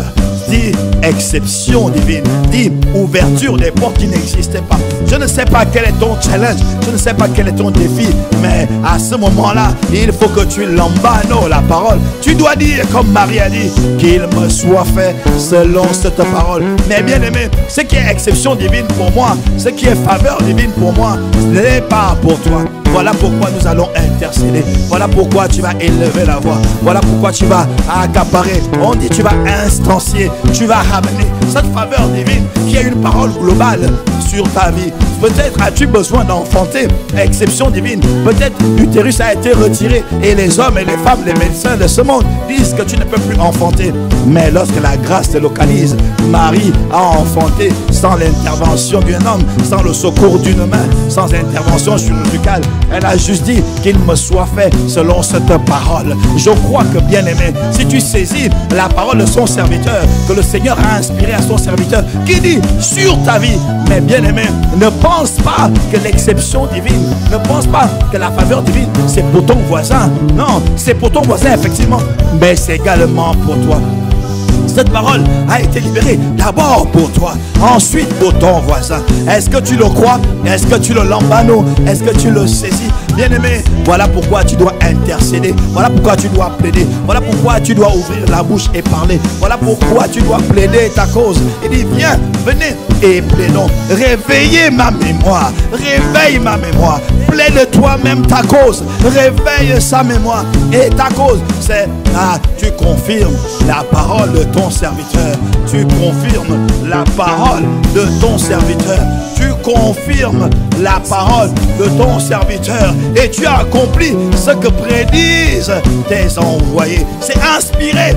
dit exception divine. Dis ouverture des portes qui n'existaient pas. Je ne sais pas quel est ton challenge, je ne sais pas quel est ton défi, mais à ce moment-là, il faut que tu l'embano la parole. Tu dois dire comme Marie a dit, qu'il me soit fait selon cette parole. Mais bien aimé, ce qui est exception divine pour moi, ce qui est faveur divine pour moi, ce n'est pas pour toi. Voilà pourquoi nous allons intercéder. Voilà pourquoi tu vas élever la voix. Voilà pourquoi tu vas accaparer. On dit tu vas instancier. Tu vas ramener cette faveur divine qui est une parole globale sur ta vie. Peut-être as-tu besoin d'enfanter. Exception divine. Peut-être l'utérus a été retiré et les hommes et les femmes, les médecins de ce monde disent que tu ne peux plus enfanter. Mais lorsque la grâce te localise, Marie a enfanté sans l'intervention d'un homme, sans le secours d'une main, sans intervention chirurgicale. Elle a juste dit qu'il me soit fait selon cette parole. Je crois que bien aimé, si tu saisis la parole de son serviteur, que le Seigneur a inspiré à son serviteur, qui dit sur ta vie, mais bien aimé, ne pense pas que l'exception divine, ne pense pas que la faveur divine, c'est pour ton voisin. Non, c'est pour ton voisin effectivement, mais c'est également pour toi. Cette parole a été libérée d'abord pour toi, ensuite pour ton voisin. Est-ce que tu le crois? Est-ce que tu le lambano? Est-ce que tu le saisis? Bien-aimé, voilà pourquoi tu dois intercéder. Voilà pourquoi tu dois plaider. Voilà pourquoi tu dois ouvrir la bouche et parler. Voilà pourquoi tu dois plaider ta cause. Il dit, viens, venez et plaidons. Réveillez ma mémoire. Réveille ma mémoire. Plaide toi-même ta cause. Réveille sa mémoire. Et ta cause, c'est, tu confirmes la parole de ton serviteur. Tu confirmes la parole de ton serviteur. Tu confirmes la parole de ton serviteur. Et tu as accompli ce que prédisent tes envoyés. C'est inspiré.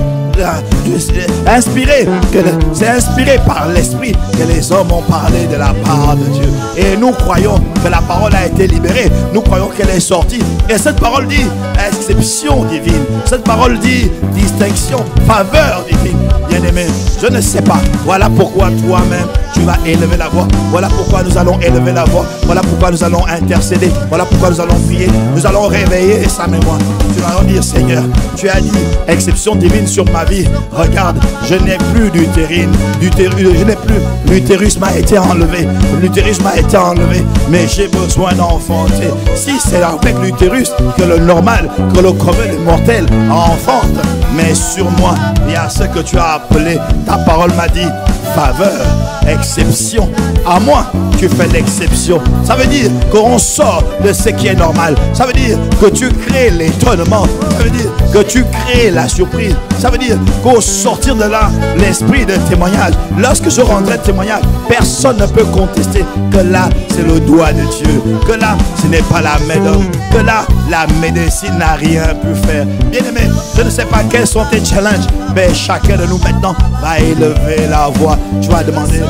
C'est inspiré par l'Esprit que les hommes ont parlé de la part de Dieu. Et nous croyons que la parole a été libérée. Nous croyons qu'elle est sortie. Et cette parole dit exception divine. Cette parole dit distinction, faveur divine. Bien-aimé, je ne sais pas. Voilà pourquoi toi-même tu vas élever la voix. Voilà pourquoi nous allons élever la voix. Voilà pourquoi nous allons intercéder. Voilà pourquoi nous allons prier. Nous allons réveiller sa mémoire. Tu vas dire, Seigneur, tu as dit exception divine sur ma vie. Regarde, je n'ai plus d'utérine. Je n'ai plus. L'utérus m'a été enlevé. L'utérus m'a été enlevé. Mais j'ai besoin d'enfanter. Si c'est avec l'utérus que le normal, que le commun, le mortel enfante. Mais sur moi, il y a ce que tu as appelé. Ta parole m'a dit faveur, exception. À moi, tu fais l'exception. Ça veut dire qu'on sort de ce qui est normal. Ça veut dire que tu crées l'étonnement. Ça veut dire que tu crées la surprise. Ça veut dire qu'au sortir de là, l'esprit de témoignage, lorsque je rendrai témoignage, personne ne peut contester que là, c'est le doigt de Dieu. Que là, ce n'est pas la main d'homme. Que là, la médecine n'a rien pu faire. Bien aimé, je ne sais pas quels sont tes challenges, mais chacun de nous maintenant va élever la voix. Tu vas demander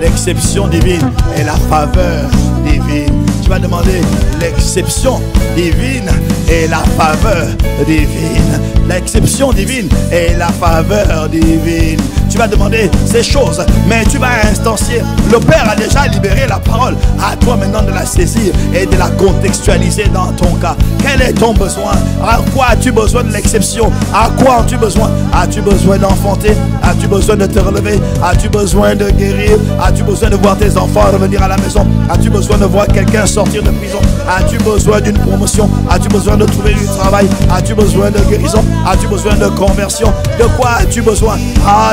l'exception divine et la faveur divine. Tu vas demander l'exception divine et la faveur divine. L'exception divine et la faveur divine. Tu vas demander ces choses, mais tu vas instancier. Le Père a déjà libéré la parole. À toi maintenant de la saisir et de la contextualiser dans ton cas. Quel est ton besoin? À quoi as-tu besoin de l'exception? À quoi as-tu besoin? As-tu besoin d'enfanter? As-tu besoin de te relever? As-tu besoin de guérir? As-tu besoin de voir tes enfants revenir à la maison? As-tu besoin de voir quelqu'un sortir de prison? As-tu besoin d'une promotion? As-tu besoin de trouver du travail? As-tu besoin de guérison? As-tu besoin de conversion? De quoi as-tu besoin?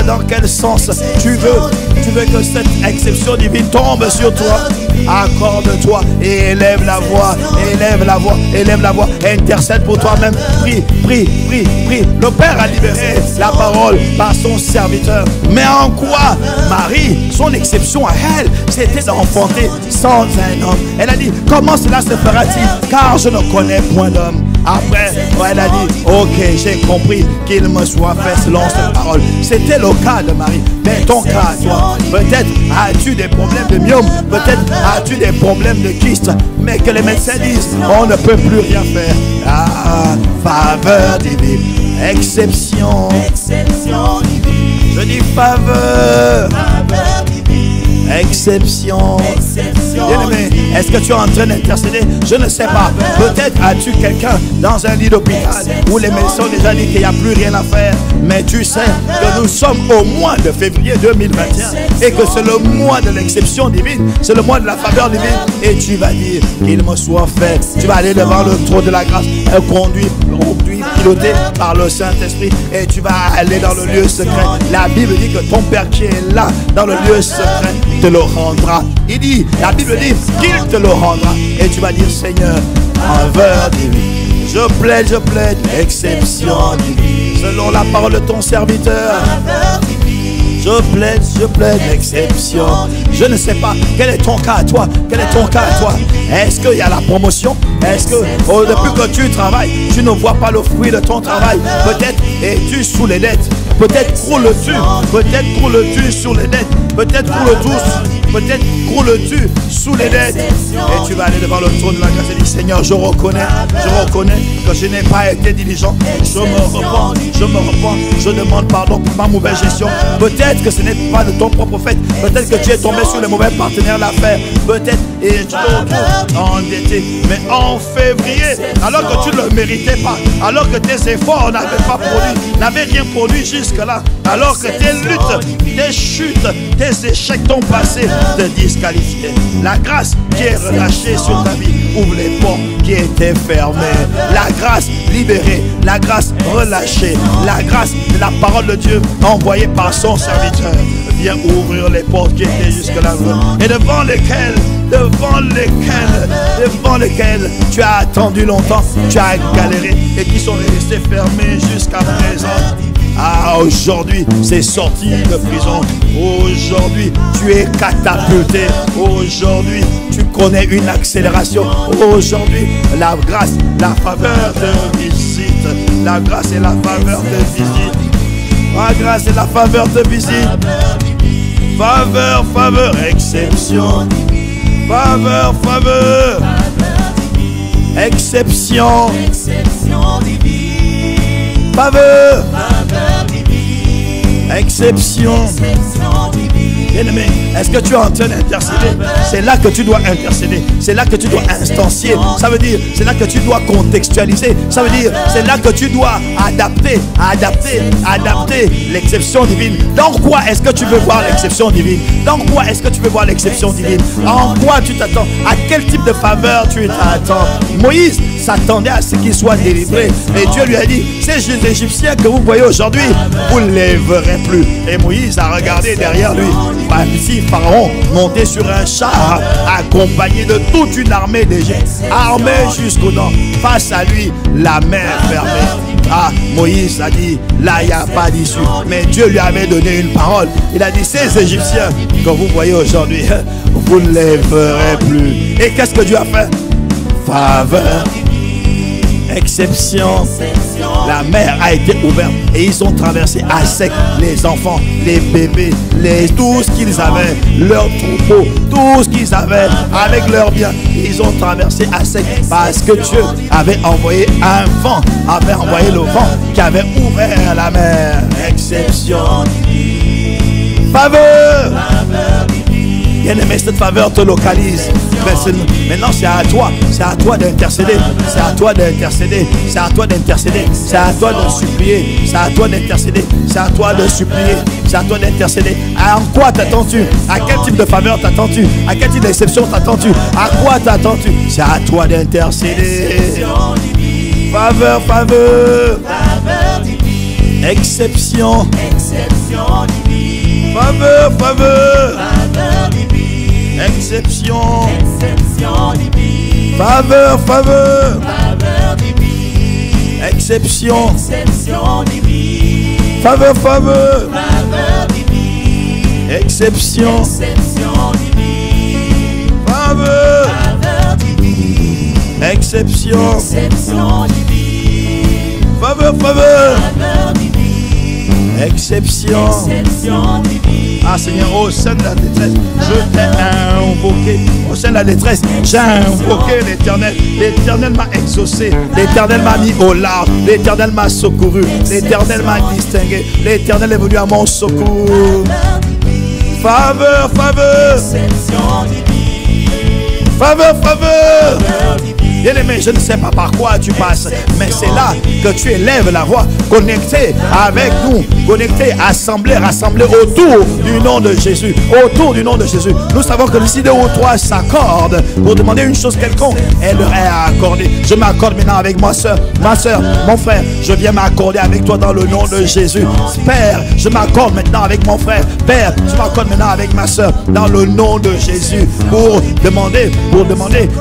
Dans quel sens tu veux que cette exception divine tombe sur toi? Accorde-toi et élève la voix, élève la voix, élève la voix. Intercède pour toi-même. Prie, prie, prie, prie. Le Père a libéré la parole par son serviteur. Mais en quoi Marie, son exception à elle, c'était d'enfanter sans un homme? Elle a dit, comment cela se fera-t-il? Car je ne connais point d'homme. Après, elle a dit, ok, j'ai compris qu'il me soit fait selon cette parole. C'était le cas de Marie. Mais ton cas, toi, peut-être as-tu des problèmes de myome, peut-être as-tu des problèmes de kyste, mais que les médecins disent, on ne peut plus rien faire. Faveur divine, exception, exception divine. Je dis faveur, faveur divine. Exception, exception. Bien-aimé, Est-ce que tu es en train d'intercéder? Je ne sais pas. Peut-être as-tu quelqu'un dans un lit d'hôpital où les médecins ont déjà dit qu'il n'y a plus rien à faire. Mais tu sais que nous sommes au mois de février 2021 et que c'est le mois de l'exception divine. C'est le mois de la faveur divine. Et tu vas dire qu'il me soit fait. Tu vas aller devant le trône de la grâce, conduit, piloté par le Saint-Esprit. Et tu vas aller dans le lieu secret. La Bible dit que ton Père qui est là dans le lieu secret te le rendra. Il dit, la Bible dit qu'il te le rendra. Et tu vas dire, Seigneur, faveur divine, je plaide, exception divine, selon la parole de ton serviteur. Je plaide, exception. Je ne sais pas, quel est ton cas à toi? Quel est ton cas à toi? Est-ce qu'il y a la promotion? Est-ce que depuis que tu travailles, tu ne vois pas le fruit de ton travail? Peut-être es-tu sous les dettes. Peut-être croules-tu. Peut-être croules-tu sur les dettes. Peut-être croules-tu sous les dettes. Et tu vas aller devant le trône de la grâce et dire, Seigneur, je reconnais que je n'ai pas été diligent. Je me repens, je demande pardon pour ma mauvaise gestion. Peut-être que ce n'est pas de ton propre fait. Peut-être que tu es tombé sur les mauvais partenaires d'affaires. Peut-être et tu te retrouves endetté. Mais en février, alors que tu ne le méritais pas, alors que tes efforts n'avaient rien produit jusque-là, alors que tes luttes, tes chutes, tes échecs t'ont passé, te disqualifier. La grâce qui est relâchée sur ta vie ouvre les portes qui étaient fermées. La grâce libérée, la grâce relâchée, la grâce de la parole de Dieu envoyée par son serviteur vient ouvrir les portes qui étaient jusque-là et devant lesquelles tu as attendu longtemps, tu as galéré et qui sont restés fermés jusqu'à présent. Ah, aujourd'hui, c'est sorti de prison. Aujourd'hui, tu es catapulté. Aujourd'hui, tu connais une accélération. Aujourd'hui, la grâce, la faveur te visite. La grâce et la faveur te visite. La grâce et la faveur te visite. Faveur, exception. Faveur, exception. Faveur, exception. Bien-aimé, est-ce que tu es en train d'intercéder? C'est là que tu dois intercéder. C'est là que tu dois instancier. Ça veut dire, c'est là que tu dois contextualiser. Ça veut dire, c'est là que tu dois adapter l'exception divine. Dans quoi est-ce que tu veux voir l'exception divine? Dans quoi est-ce que tu veux voir l'exception divine? En quoi tu t'attends? À quel type de faveur tu t'attends? Moïse s'attendait à ce qu'il soit délivré. Et Dieu lui a dit, ces Égyptiens que vous voyez aujourd'hui, vous ne les verrez plus. Et Moïse a regardé derrière lui. Ici, Pharaon monté sur un char, accompagné de toute une armée d'Égypte, armée jusqu'aux dents. Face à lui, la mer fermée. Ah, Moïse a dit, là, il n'y a pas d'issue. Mais Dieu lui avait donné une parole. Il a dit, ces Égyptiens que vous voyez aujourd'hui, vous ne les verrez plus. Et qu'est-ce que Dieu a fait? Faveur, exception. La mer a été ouverte et ils ont traversé à sec, les enfants, les bébés, tout ce qu'ils avaient, leurs troupeaux, tout ce qu'ils avaient avec leurs biens. Ils ont traversé à sec parce que Dieu avait envoyé un vent, avait envoyé le vent qui avait ouvert la mer. Exception. Faveur. Bien-aimé, cette faveur te localise. Maintenant, c'est à toi d'intercéder. C'est à toi d'intercéder. C'est à toi d'intercéder. C'est à toi de supplier. C'est à toi d'intercéder. C'est à toi de supplier. C'est à toi d'intercéder. En quoi t'attends-tu? À quel type de faveur t'attends-tu? À quel type d'exception t'attends-tu? À quoi t'attends-tu? C'est à toi d'intercéder. Faveur. Exception. Faveur. Exception. Faveur. Exception. Faveur. Exception. Faveur. Exception. Faveur. Exception. Ah Seigneur, au sein de la détresse, je t'ai invoqué. Au sein de la détresse, j'ai invoqué l'Éternel. L'Éternel m'a exaucé. L'Éternel m'a mis au large. L'Éternel m'a secouru. L'Éternel m'a distingué. L'Éternel est venu à mon secours. Faveur. Faveur, faveur. Bien-aimé, je ne sais pas par quoi tu passes, mais c'est là que tu élèves la voix, connecté avec nous, connecté, assemblé, rassemblé autour du nom de Jésus, autour du nom de Jésus. Nous savons que si 2 ou 3 s'accordent pour demander une chose quelconque, elle leur est accordée. Je m'accorde maintenant avec ma soeur, mon frère, je viens m'accorder avec toi dans le nom de Jésus. Père, je m'accorde maintenant avec mon frère. Père, je m'accorde maintenant avec ma soeur dans le nom de Jésus pour demander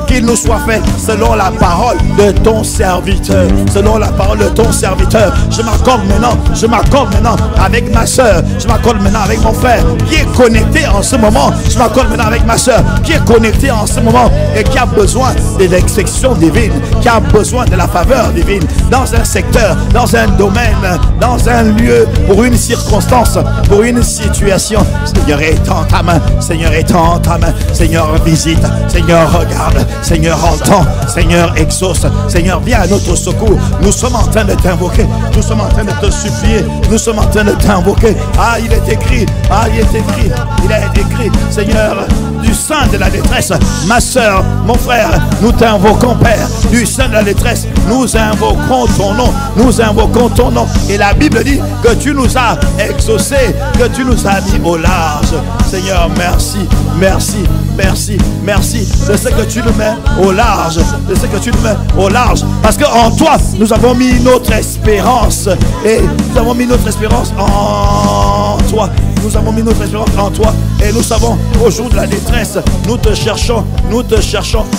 qu'il nous soit fait selon la parole de ton serviteur. Selon la parole de ton serviteur. Je m'accorde maintenant avec ma soeur. Je m'accorde maintenant avec mon frère qui est connecté en ce moment. Je m'accorde maintenant avec ma soeur qui est connectée en ce moment et qui a besoin de l'exception divine, qui a besoin de la faveur divine dans un secteur, dans un domaine, dans un lieu, pour une circonstance, pour une situation. Seigneur, étends ta main. Seigneur, étends ta main. Seigneur, visite. Seigneur, regarde. Seigneur, entend. Seigneur, exauce. Seigneur, viens à notre secours. Nous sommes en train de t'invoquer. Nous sommes en train de te supplier. Nous sommes en train de t'invoquer. Ah, il est écrit. Ah, il est écrit. Il est écrit. Seigneur, du sein de la détresse, ma soeur, mon frère, nous t'invoquons, Père. Du sein de la détresse, nous invoquons ton nom. Nous invoquons ton nom. Et la Bible dit que tu nous as exaucés, que tu nous as mis au large. Seigneur, merci, merci, merci, merci de ce que tu nous mets au large, de ce que tu nous mets au large, parce qu'en toi nous avons mis notre espérance, et nous avons mis notre espérance en toi. Nous avons mis notre espérance en toi, et nous savons qu'au jour de la détresse, nous te cherchons,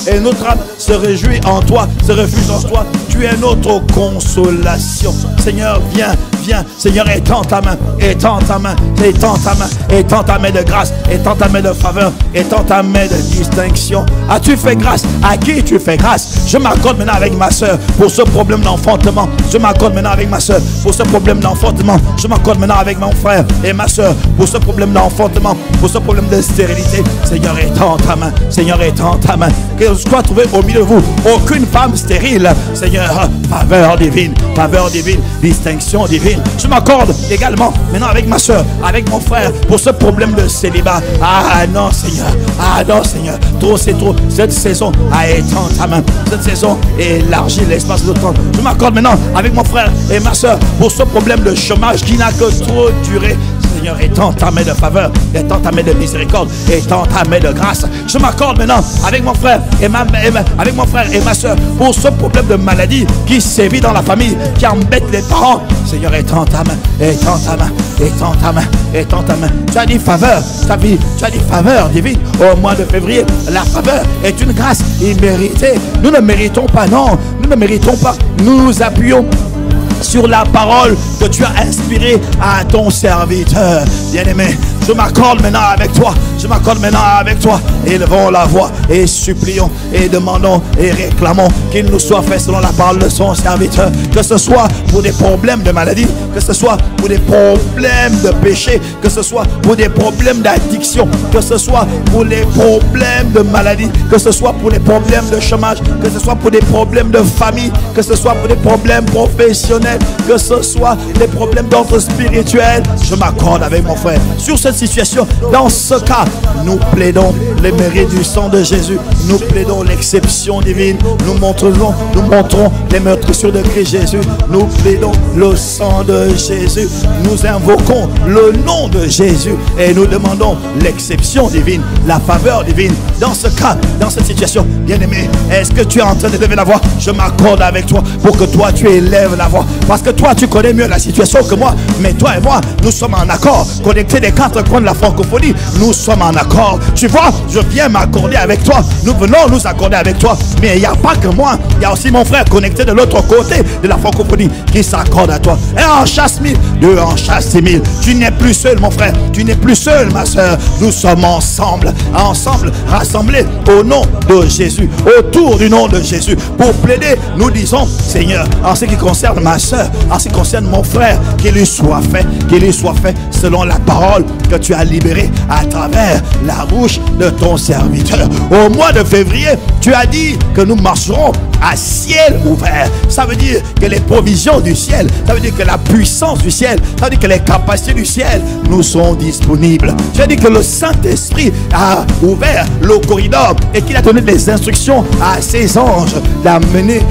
et notre âme se réjouit en toi, se refuse en toi. Tu es notre consolation. Seigneur, viens, viens. Seigneur, étends ta main, étends ta main, étends ta main, étends ta main de grâce, étends ta main de faveur, étends ta main de distinction. As-tu fait grâce? À qui tu fais grâce? Je m'accorde maintenant avec ma soeur pour ce problème d'enfantement. Je m'accorde maintenant avec ma soeur pour ce problème d'enfantement. Je m'accorde maintenant avec mon frère et ma soeur pour ce problème d'enfantement, pour ce problème de stérilité. Seigneur, étends ta main. Seigneur, étends ta main. Que je sois trouvé au milieu de vous aucune femme stérile. Seigneur, faveur divine, distinction divine. Je m'accorde également maintenant avec ma soeur, avec mon frère pour ce problème de célibat. Ah non, Seigneur. Ah non, Seigneur. Trop, c'est trop. Cette saison a étend ta main. Cette saison élargit l'espace de temps. Je m'accorde maintenant avec mon frère et ma soeur pour ce problème de chômage qui n'a que trop duré. Seigneur, étends ta main de faveur, étends ta main de miséricorde, étends ta main de grâce. Je m'accorde maintenant avec mon frère et ma soeur pour ce problème de maladie qui sévit dans la famille, qui embête les parents. Seigneur, étends ta main, étends ta main, étends ta main, étends ta main. Tu as dit faveur, ta vie, tu as dit faveur divine au mois de février. La faveur est une grâce imméritée. Nous ne méritons pas, non, nous ne méritons pas. Nous nous appuyons sur la parole que tu as inspirée à ton serviteur. Bien-aimé, je m'accorde maintenant avec toi. Je m'accorde maintenant avec toi. Élevons la voix et supplions et demandons et réclamons qu'il nous soit fait selon la parole de son serviteur. Que ce soit pour des problèmes de maladie, que ce soit pour des problèmes de péché, que ce soit pour des problèmes d'addiction, que ce soit pour les problèmes de maladie, que ce soit pour les problèmes de chômage, que ce soit pour des problèmes de famille, que ce soit pour des problèmes professionnels, que ce soit des problèmes d'ordre spirituel. Je m'accorde avec mon frère sur cette situation. Dans ce cas, nous plaidons les mérites du sang de Jésus. Nous plaidons l'exception divine. Nous montrons les meurtrissures de Christ Jésus. Nous plaidons le sang de Jésus. Nous invoquons le nom de Jésus et nous demandons l'exception divine, la faveur divine. Dans ce cas, dans cette situation, bien-aimé, est-ce que tu es en train de lever la voix? Je m'accorde avec toi pour que toi tu élèves la voix, parce que toi tu connais mieux la situation que moi. Mais toi et moi, nous sommes en accord, connectés des quatre coins de la francophonie. Nous sommes en accord. Tu vois, je viens m'accorder avec toi. Nous venons nous accorder avec toi. Mais il n'y a pas que moi, il y a aussi mon frère connecté de l'autre côté de la francophonie qui s'accorde à toi. Un en chasse 1000, deux en chasse 6000. Tu n'es plus seul, mon frère. Tu n'es plus seul, ma soeur. Nous sommes ensemble, rassemblés au nom de Jésus, autour du nom de Jésus. Pour plaider, nous disons, Seigneur, en ce qui concerne ma soeur, en ce qui concerne mon frère, qu'il lui soit fait selon la parole que tu as libérée à travers la bouche de ton serviteur. Au mois de février, Tu as dit que nous marcherons à ciel ouvert. Ça veut dire que les provisions du ciel, ça veut dire que la puissance du ciel, ça veut dire que les capacités du ciel nous sont disponibles. Tu as dit que le Saint-Esprit a ouvert le corridor et qu'il a donné des instructions à ses anges d'amener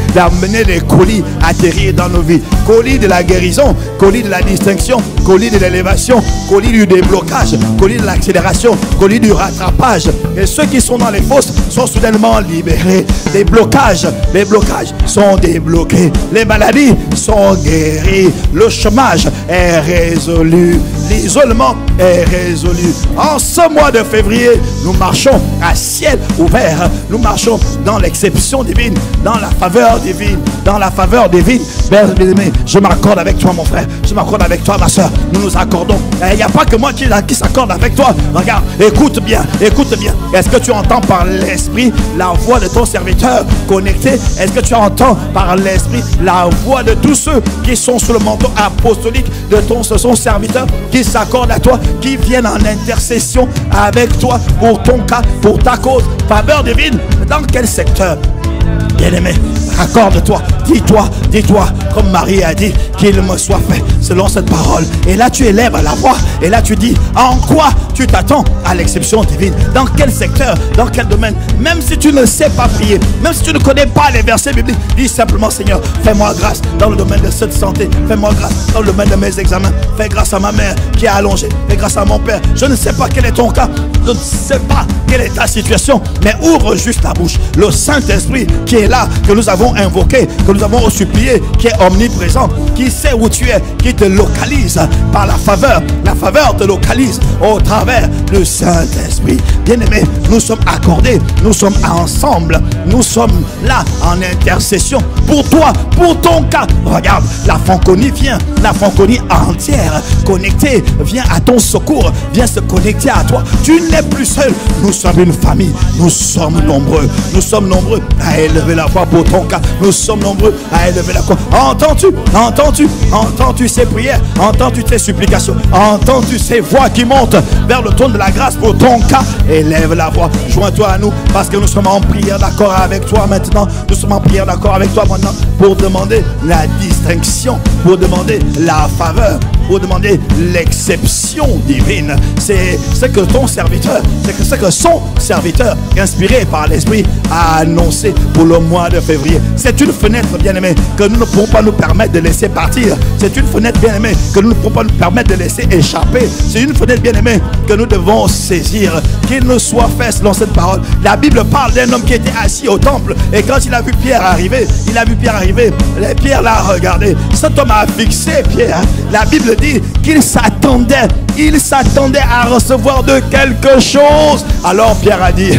des colis atterrir dans nos vies. Colis de la guérison, colis de la distinction, colis de l'élévation, colis du déblocage, colis de l'accélération, colis du rattrapage. Et ceux qui sont dans les fosses sont soudainement libérés. Les blocages sont débloqués. Les maladies sont guéries. Le chômage est résolu. L'isolement est résolu. En ce mois de février, nous marchons à ciel ouvert. Nous marchons dans l'exception divine, dans la faveur divine, dans la faveur divine. Bien-aimé, je m'accorde avec toi, mon frère. Je m'accorde avec toi, ma soeur. Nous nous accordons. Il n'y a pas que moi qui s'accorde avec toi. Regarde, écoute bien, écoute bien. Est-ce que tu entends par l'esprit la voix de ton serviteur connecté? Est-ce que tu entends par l'esprit la voix de tous ceux qui sont sous le manteau apostolique de son serviteur, qui s'accordent à toi, qui viennent en intercession avec toi pour ton cas, pour ta cause? Faveur divine, dans quel secteur? Bien-aimé, accorde-toi, dis-toi, comme Marie a dit, qu'il me soit fait selon cette parole. Et là tu élèves la voix, et là tu dis, en quoi tu t'attends à l'exception divine? Dans quel secteur, dans quel domaine? Même si tu ne sais pas prier, même si tu ne connais pas les versets bibliques, dis simplement, Seigneur, fais-moi grâce dans le domaine de cette santé, fais-moi grâce dans le domaine de mes examens, fais grâce à ma mère qui est allongée, fais grâce à mon père. Je ne sais pas quel est ton cas, je ne sais pas quelle est ta situation, mais ouvre juste la bouche. Le Saint-Esprit qui est là, que nous avons invoqué, que nous avons supplié, qui est omniprésent, qui sait où tu es, qui te localise par la faveur te localise au travers du Saint-Esprit. Bien-aimés, nous sommes accordés, nous sommes ensemble, nous sommes là en intercession pour toi, pour ton cas. Regarde, la francophonie vient, la francophonie entière connectée vient à ton secours, vient se connecter à toi. Tu n'es plus seul, nous sommes une famille, nous sommes nombreux à élever la voix pour ton cas, nous sommes nombreux à élever la voix. Entends-tu ces prières, entends-tu ces supplications, entends-tu ces voix qui montent vers le trône de la grâce pour ton cas? Élève la voix, joins-toi à nous, parce que nous sommes en prière d'accord avec toi maintenant. Nous sommes en prière d'accord avec toi maintenant pour demander la distinction, pour demander la faveur, pour demander l'exception divine. C'est ce que ton serviteur, c'est que son serviteur, inspiré par l'Esprit, a annoncé pour le mois de février. C'est une fenêtre, bien-aimée, que nous ne pouvons pas nous permettre de laisser partir. C'est une fenêtre, bien-aimée, que nous ne pouvons pas nous permettre de laisser échapper. C'est une fenêtre, bien-aimée, que nous devons saisir. Qu'il ne soit fait selon cette parole. La Bible parle d'un homme qui était assis au temple, et quand il a vu Pierre arriver, Pierre l'a regardé. Cet homme a fixé Pierre. La Bible dit qu'il s'attendait à recevoir de quelque chose. Alors Pierre a dit,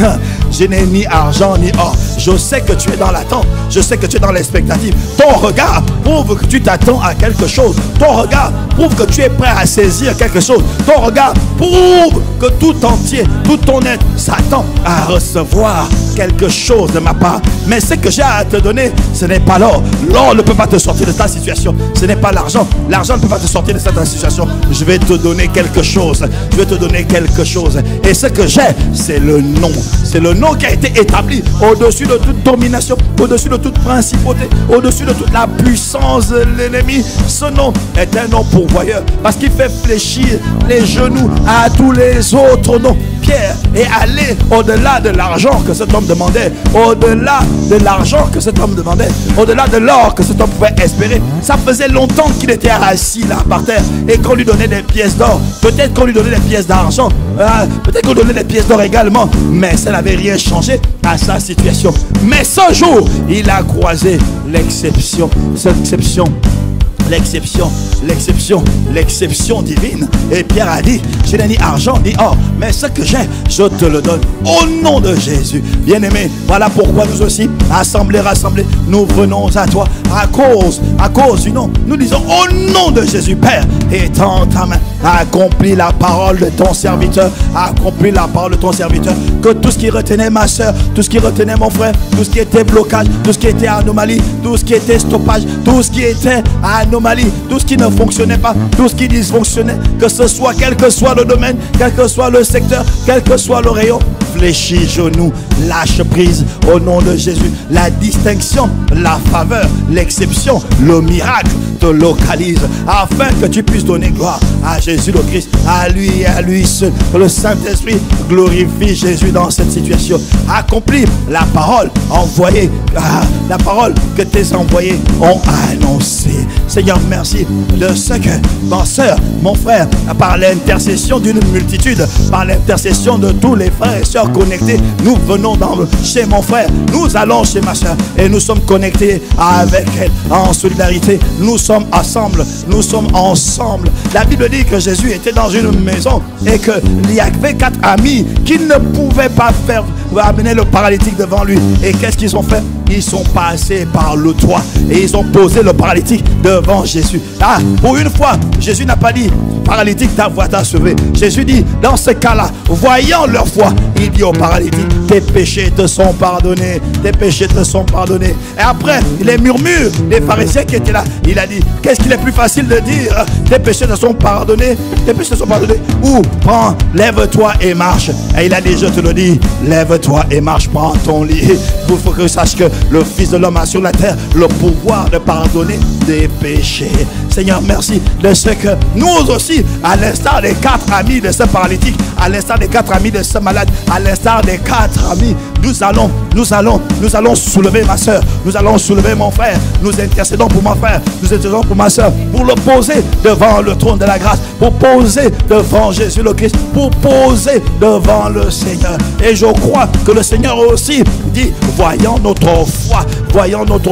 je n'ai ni argent ni or. Je sais que tu es dans l'attente, je sais que tu es dans l'expectative. Ton regard prouve que tu t'attends à quelque chose. Ton regard prouve que tu es prêt à saisir quelque chose. Ton regard prouve que tout entier, tout ton être s'attend à recevoir quelque chose de ma part. Mais ce que j'ai à te donner, ce n'est pas l'or. L'or ne peut pas te sortir de ta situation. Ce n'est pas l'argent. L'argent ne peut pas te sortir de cette situation. Je vais te donner quelque chose. Je vais te donner quelque chose. Et ce que j'ai, c'est le nom. C'est le nom qui a été établi au-dessus de toute domination, au-dessus de toute principauté, au-dessus de toute la puissance de l'ennemi. Ce nom est un nom pourvoyeur, parce qu'il fait fléchir les genoux à tous les autres noms. Pierre est allé au-delà de l'argent que cet homme demandait, au-delà de l'argent que cet homme demandait, au-delà de l'or que cet homme pouvait espérer. Ça faisait longtemps qu'il était assis là par terre et qu'on lui donnait des pièces d'or. Peut-être qu'on lui donnait des pièces d'argent, peut-être qu'on lui donnait des pièces d'or également, mais ça n'avait rien changé à sa situation. Mais ce jour, il a croisé l'exception, l'exception divine. Et Pierre a dit, je n'ai ni argent ni or, mais ce que j'ai, je te le donne au nom de Jésus. Bien-aimé, voilà pourquoi nous aussi, rassemblés, nous venons à toi à cause du nom. Nous disons au nom de Jésus, Père, étends ta main, accomplis la parole de ton serviteur, accomplis la parole de ton serviteur. Que tout ce qui retenait ma soeur, tout ce qui retenait mon frère, tout ce qui était blocage, tout ce qui était anomalie, tout ce qui était stoppage, tout ce qui était anomalie, tout ce qui ne fonctionnait pas, tout ce qui dysfonctionnait, que ce soit quel que soit soit le domaine, quel que soit le secteur, quel que soit le rayon. Fléchis genoux, lâche prise au nom de Jésus. La distinction, la faveur, l'exception, le miracle te localise afin que tu puisses donner gloire à Jésus le Christ, à lui et à lui seul. Que le Saint-Esprit glorifie Jésus dans cette situation. Accomplis la parole envoyée, la parole que tes envoyés ont annoncée. Seigneur, merci de ce que ma soeur, mon frère, par l'intercession d'une multitude, par l'intercession de tous les frères et sœurs connectés, nous venons chez mon frère, nous allons chez ma soeur et nous sommes connectés avec elle en solidarité. Nous sommes ensemble, nous sommes ensemble. La Bible dit que Jésus était dans une maison et qu'il y avait 4 amis qui ne pouvaient pas amener le paralytique devant lui. Et qu'est-ce qu'ils ont fait? Ils sont passés par le toit et ils ont posé le paralytique devant Jésus. Ah, pour une fois, Jésus n'a pas dit paralytique, ta voix t'a sauvé. Jésus dit, dans ce cas-là, voyant leur foi, il dit au paralytique, tes péchés te sont pardonnés, tes péchés te sont pardonnés. Et après, les murmures des pharisiens qui étaient là, il a dit, qu'est-ce qu'il est plus facile de dire? Tes péchés te sont pardonnés, tes péchés te sont pardonnés. Ou, prends, lève-toi et marche. Et il a dit, je te le dis, lève-toi et marche, prends ton lit. Il faut que tu saches que le Fils de l'homme a sur la terre le pouvoir de pardonner des péchés. Seigneur, merci de ce que nous aussi, à l'instar des 4 amis de ce paralytique, à l'instar des 4 amis de ce malade, à l'instar des 4 amis, nous allons soulever ma soeur, nous allons soulever mon frère, nous intercédons pour mon frère, nous intercédons pour ma soeur, pour le poser devant le trône de la grâce, pour poser devant Jésus le Christ, pour poser devant le Seigneur. Et je crois que le Seigneur aussi dit, voyant notre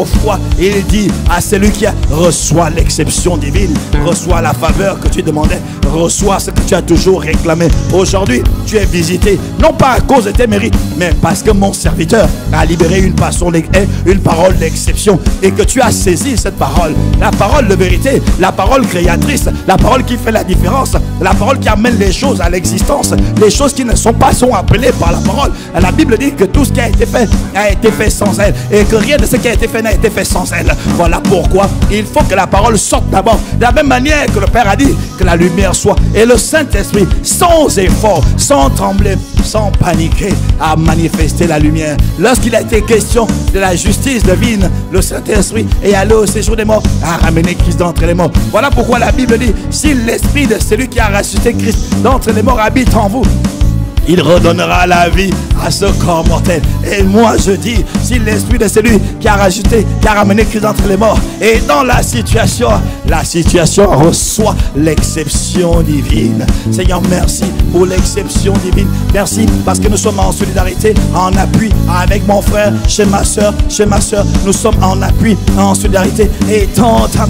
foi, il dit à celui qui reçoit l'exception divine, reçoit la faveur que tu demandais, reçoit ce que tu as toujours réclamé. Aujourd'hui, tu es visité, non pas à cause de tes mérites, mais parce que mon serviteur a libéré une parole d'exception et que tu as saisi cette parole, la parole de vérité, la parole créatrice, la parole qui fait la différence, la parole qui amène les choses à l'existence, les choses qui ne sont pas sont appelées par la parole. La Bible dit que tout ce qui a été fait sans elle, et que rien de ce qui a été fait n'a été fait sans elle. Voilà pourquoi il faut que la parole sorte d'abord, de la même manière que le Père a dit que la lumière soit, et le Saint-Esprit sans effort, sans trembler, sans paniquer, a manifesté la lumière. Lorsqu'il a été question de la justice divine, le Saint-Esprit est allé au séjour des morts, a ramené Christ d'entre les morts. Voilà pourquoi la Bible dit, si l'esprit de celui qui a ressuscité Christ d'entre les morts habite en vous, il redonnera la vie à ce corps mortel. Et moi je dis, si l'esprit de celui qui a ramené Christ d'entre les morts est dans la situation reçoit l'exception divine. Seigneur, merci pour l'exception divine. Merci parce que nous sommes en solidarité, en appui avec mon frère, chez ma soeur, nous sommes en appui, en solidarité. Étends ta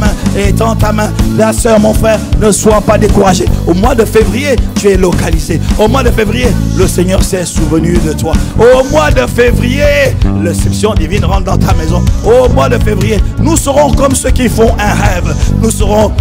main, la soeur, mon frère, ne sois pas découragé. Au mois de février, tu es localisé. Au mois de février, le Seigneur s'est souvenu de toi. Au mois de février, l'exception divine rentre dans ta maison. Au mois de février, nous serons comme ceux qui font un rêve. Nous serons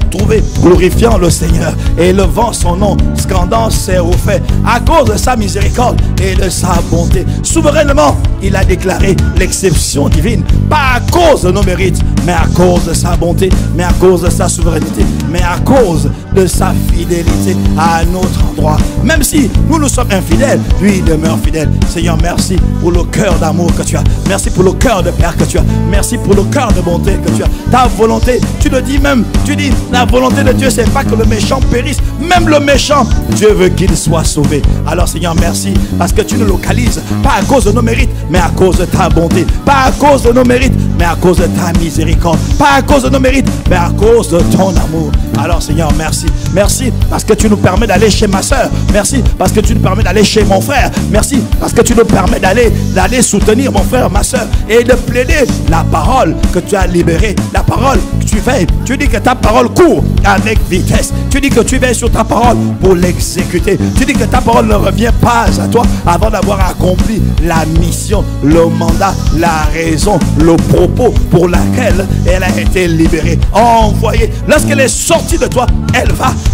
trouvés glorifiant le Seigneur, élevant son nom, scandant ses hauts-faits, à cause de sa miséricorde et de sa bonté. Souverainement, il a déclaré l'exception divine, pas à cause de nos mérites, mais à cause de sa bonté, mais à cause de sa souveraineté, mais à cause de sa fidélité à notre endroit. Même si nous sommes infidèles, lui demeure fidèle. Seigneur, merci pour le cœur d'amour que tu as. Merci pour le cœur de Père que tu as. Merci pour le cœur de bonté que tu as. Ta volonté, tu le dis même, tu dis, la volonté de Dieu, c'est pas que le méchant périsse. Même le méchant, Dieu veut qu'il soit sauvé. Alors Seigneur, merci parce que tu nous localises, pas à cause de nos mérites, mais à cause de ta bonté. Pas à cause de nos mérites, mais à cause de ta miséricorde. Pas à cause de nos mérites, mais à cause de ton amour. Alors Seigneur, merci. Merci parce que tu nous permets d'aller chez ma soeur. Merci parce que tu nous permets d'aller chez mon frère. Merci parce que tu nous permets d'aller soutenir mon frère, ma soeur, et de plaider la parole que tu as libérée, la parole que tu fais. Tu dis que ta parole court avec vitesse. Tu dis que tu veilles sur ta parole pour l'exécuter. Tu dis que ta parole ne revient pas à toi avant d'avoir accompli la mission, le mandat, la raison, le propos pour laquelle elle a été libérée, envoyée. Lorsqu'elle est sortie de toi,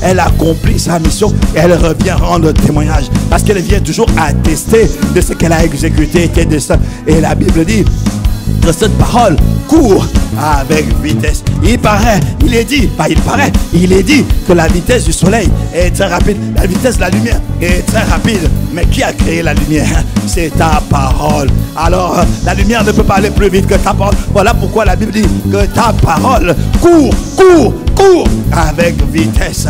elle accomplit sa mission, elle revient rendre témoignage parce qu'elle vient toujours attester de ce qu'elle a exécuté, tes desseins. Et la Bible dit que cette parole court avec vitesse. Il paraît, il est dit, il est dit que la vitesse du soleil est très rapide. La vitesse de la lumière est très rapide. Mais qui a créé la lumière? C'est ta parole. Alors, la lumière ne peut pas aller plus vite que ta parole. Voilà pourquoi la Bible dit que ta parole court avec vitesse.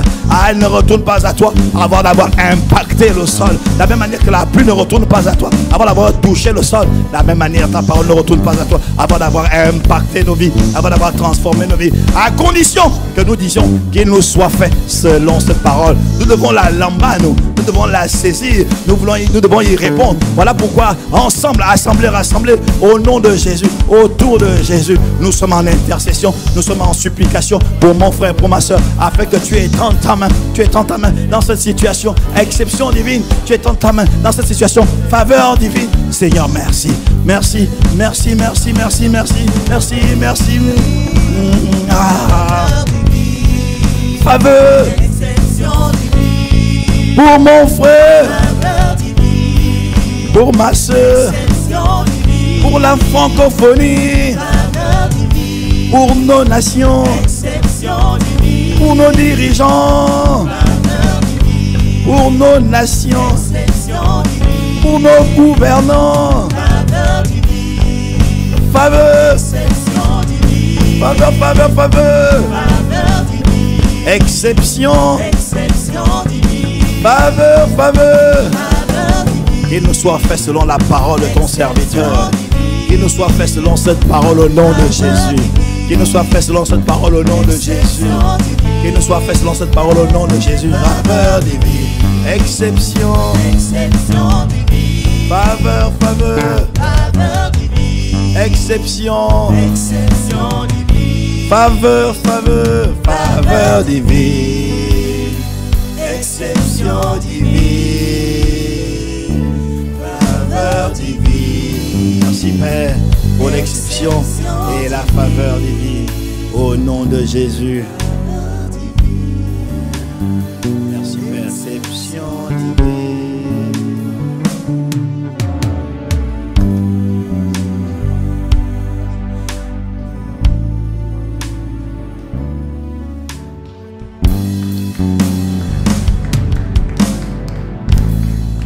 Elle ne retourne pas à toi avant d'avoir impacté le sol. De la même manière que la pluie ne retourne pas à toi avant d'avoir touché le sol. De la même manière, ta parole ne retourne pas à toi avant d'avoir impacté nos vies, avant d'avoir transformé nos vies. À condition que nous disions qu'il nous soit fait selon cette parole. Nous devons la lamber, nous devons la saisir, nous devons y répondre. Voilà pourquoi ensemble, rassemblés au nom de Jésus, autour de Jésus, nous sommes en intercession, nous sommes en supplication pour mon frère, pour ma soeur, afin que tu étendes ta main, dans cette situation, exception divine, tu étendes ta main dans cette situation, faveur divine. Seigneur, merci. Faveur pour mon frère, pour ma soeur, pour la francophonie, pour nos nations, pour nos dirigeants, pour nos nations, pour nos gouvernants. Faveur, exception, faveur. Qu'il nous soit fait selon la parole de ton serviteur. Qu'il nous soit fait selon cette parole au nom de Jésus. Qu'il nous soit fait selon cette parole au nom de Jésus. Qu'il nous soit fait selon cette parole au nom de Jésus. Faveur divine, exception divine. Faveur divine, exception divine. Faveur divine, exception divine. Faveur divine. Merci Père pour l'exception et la faveur divine au nom de Jésus.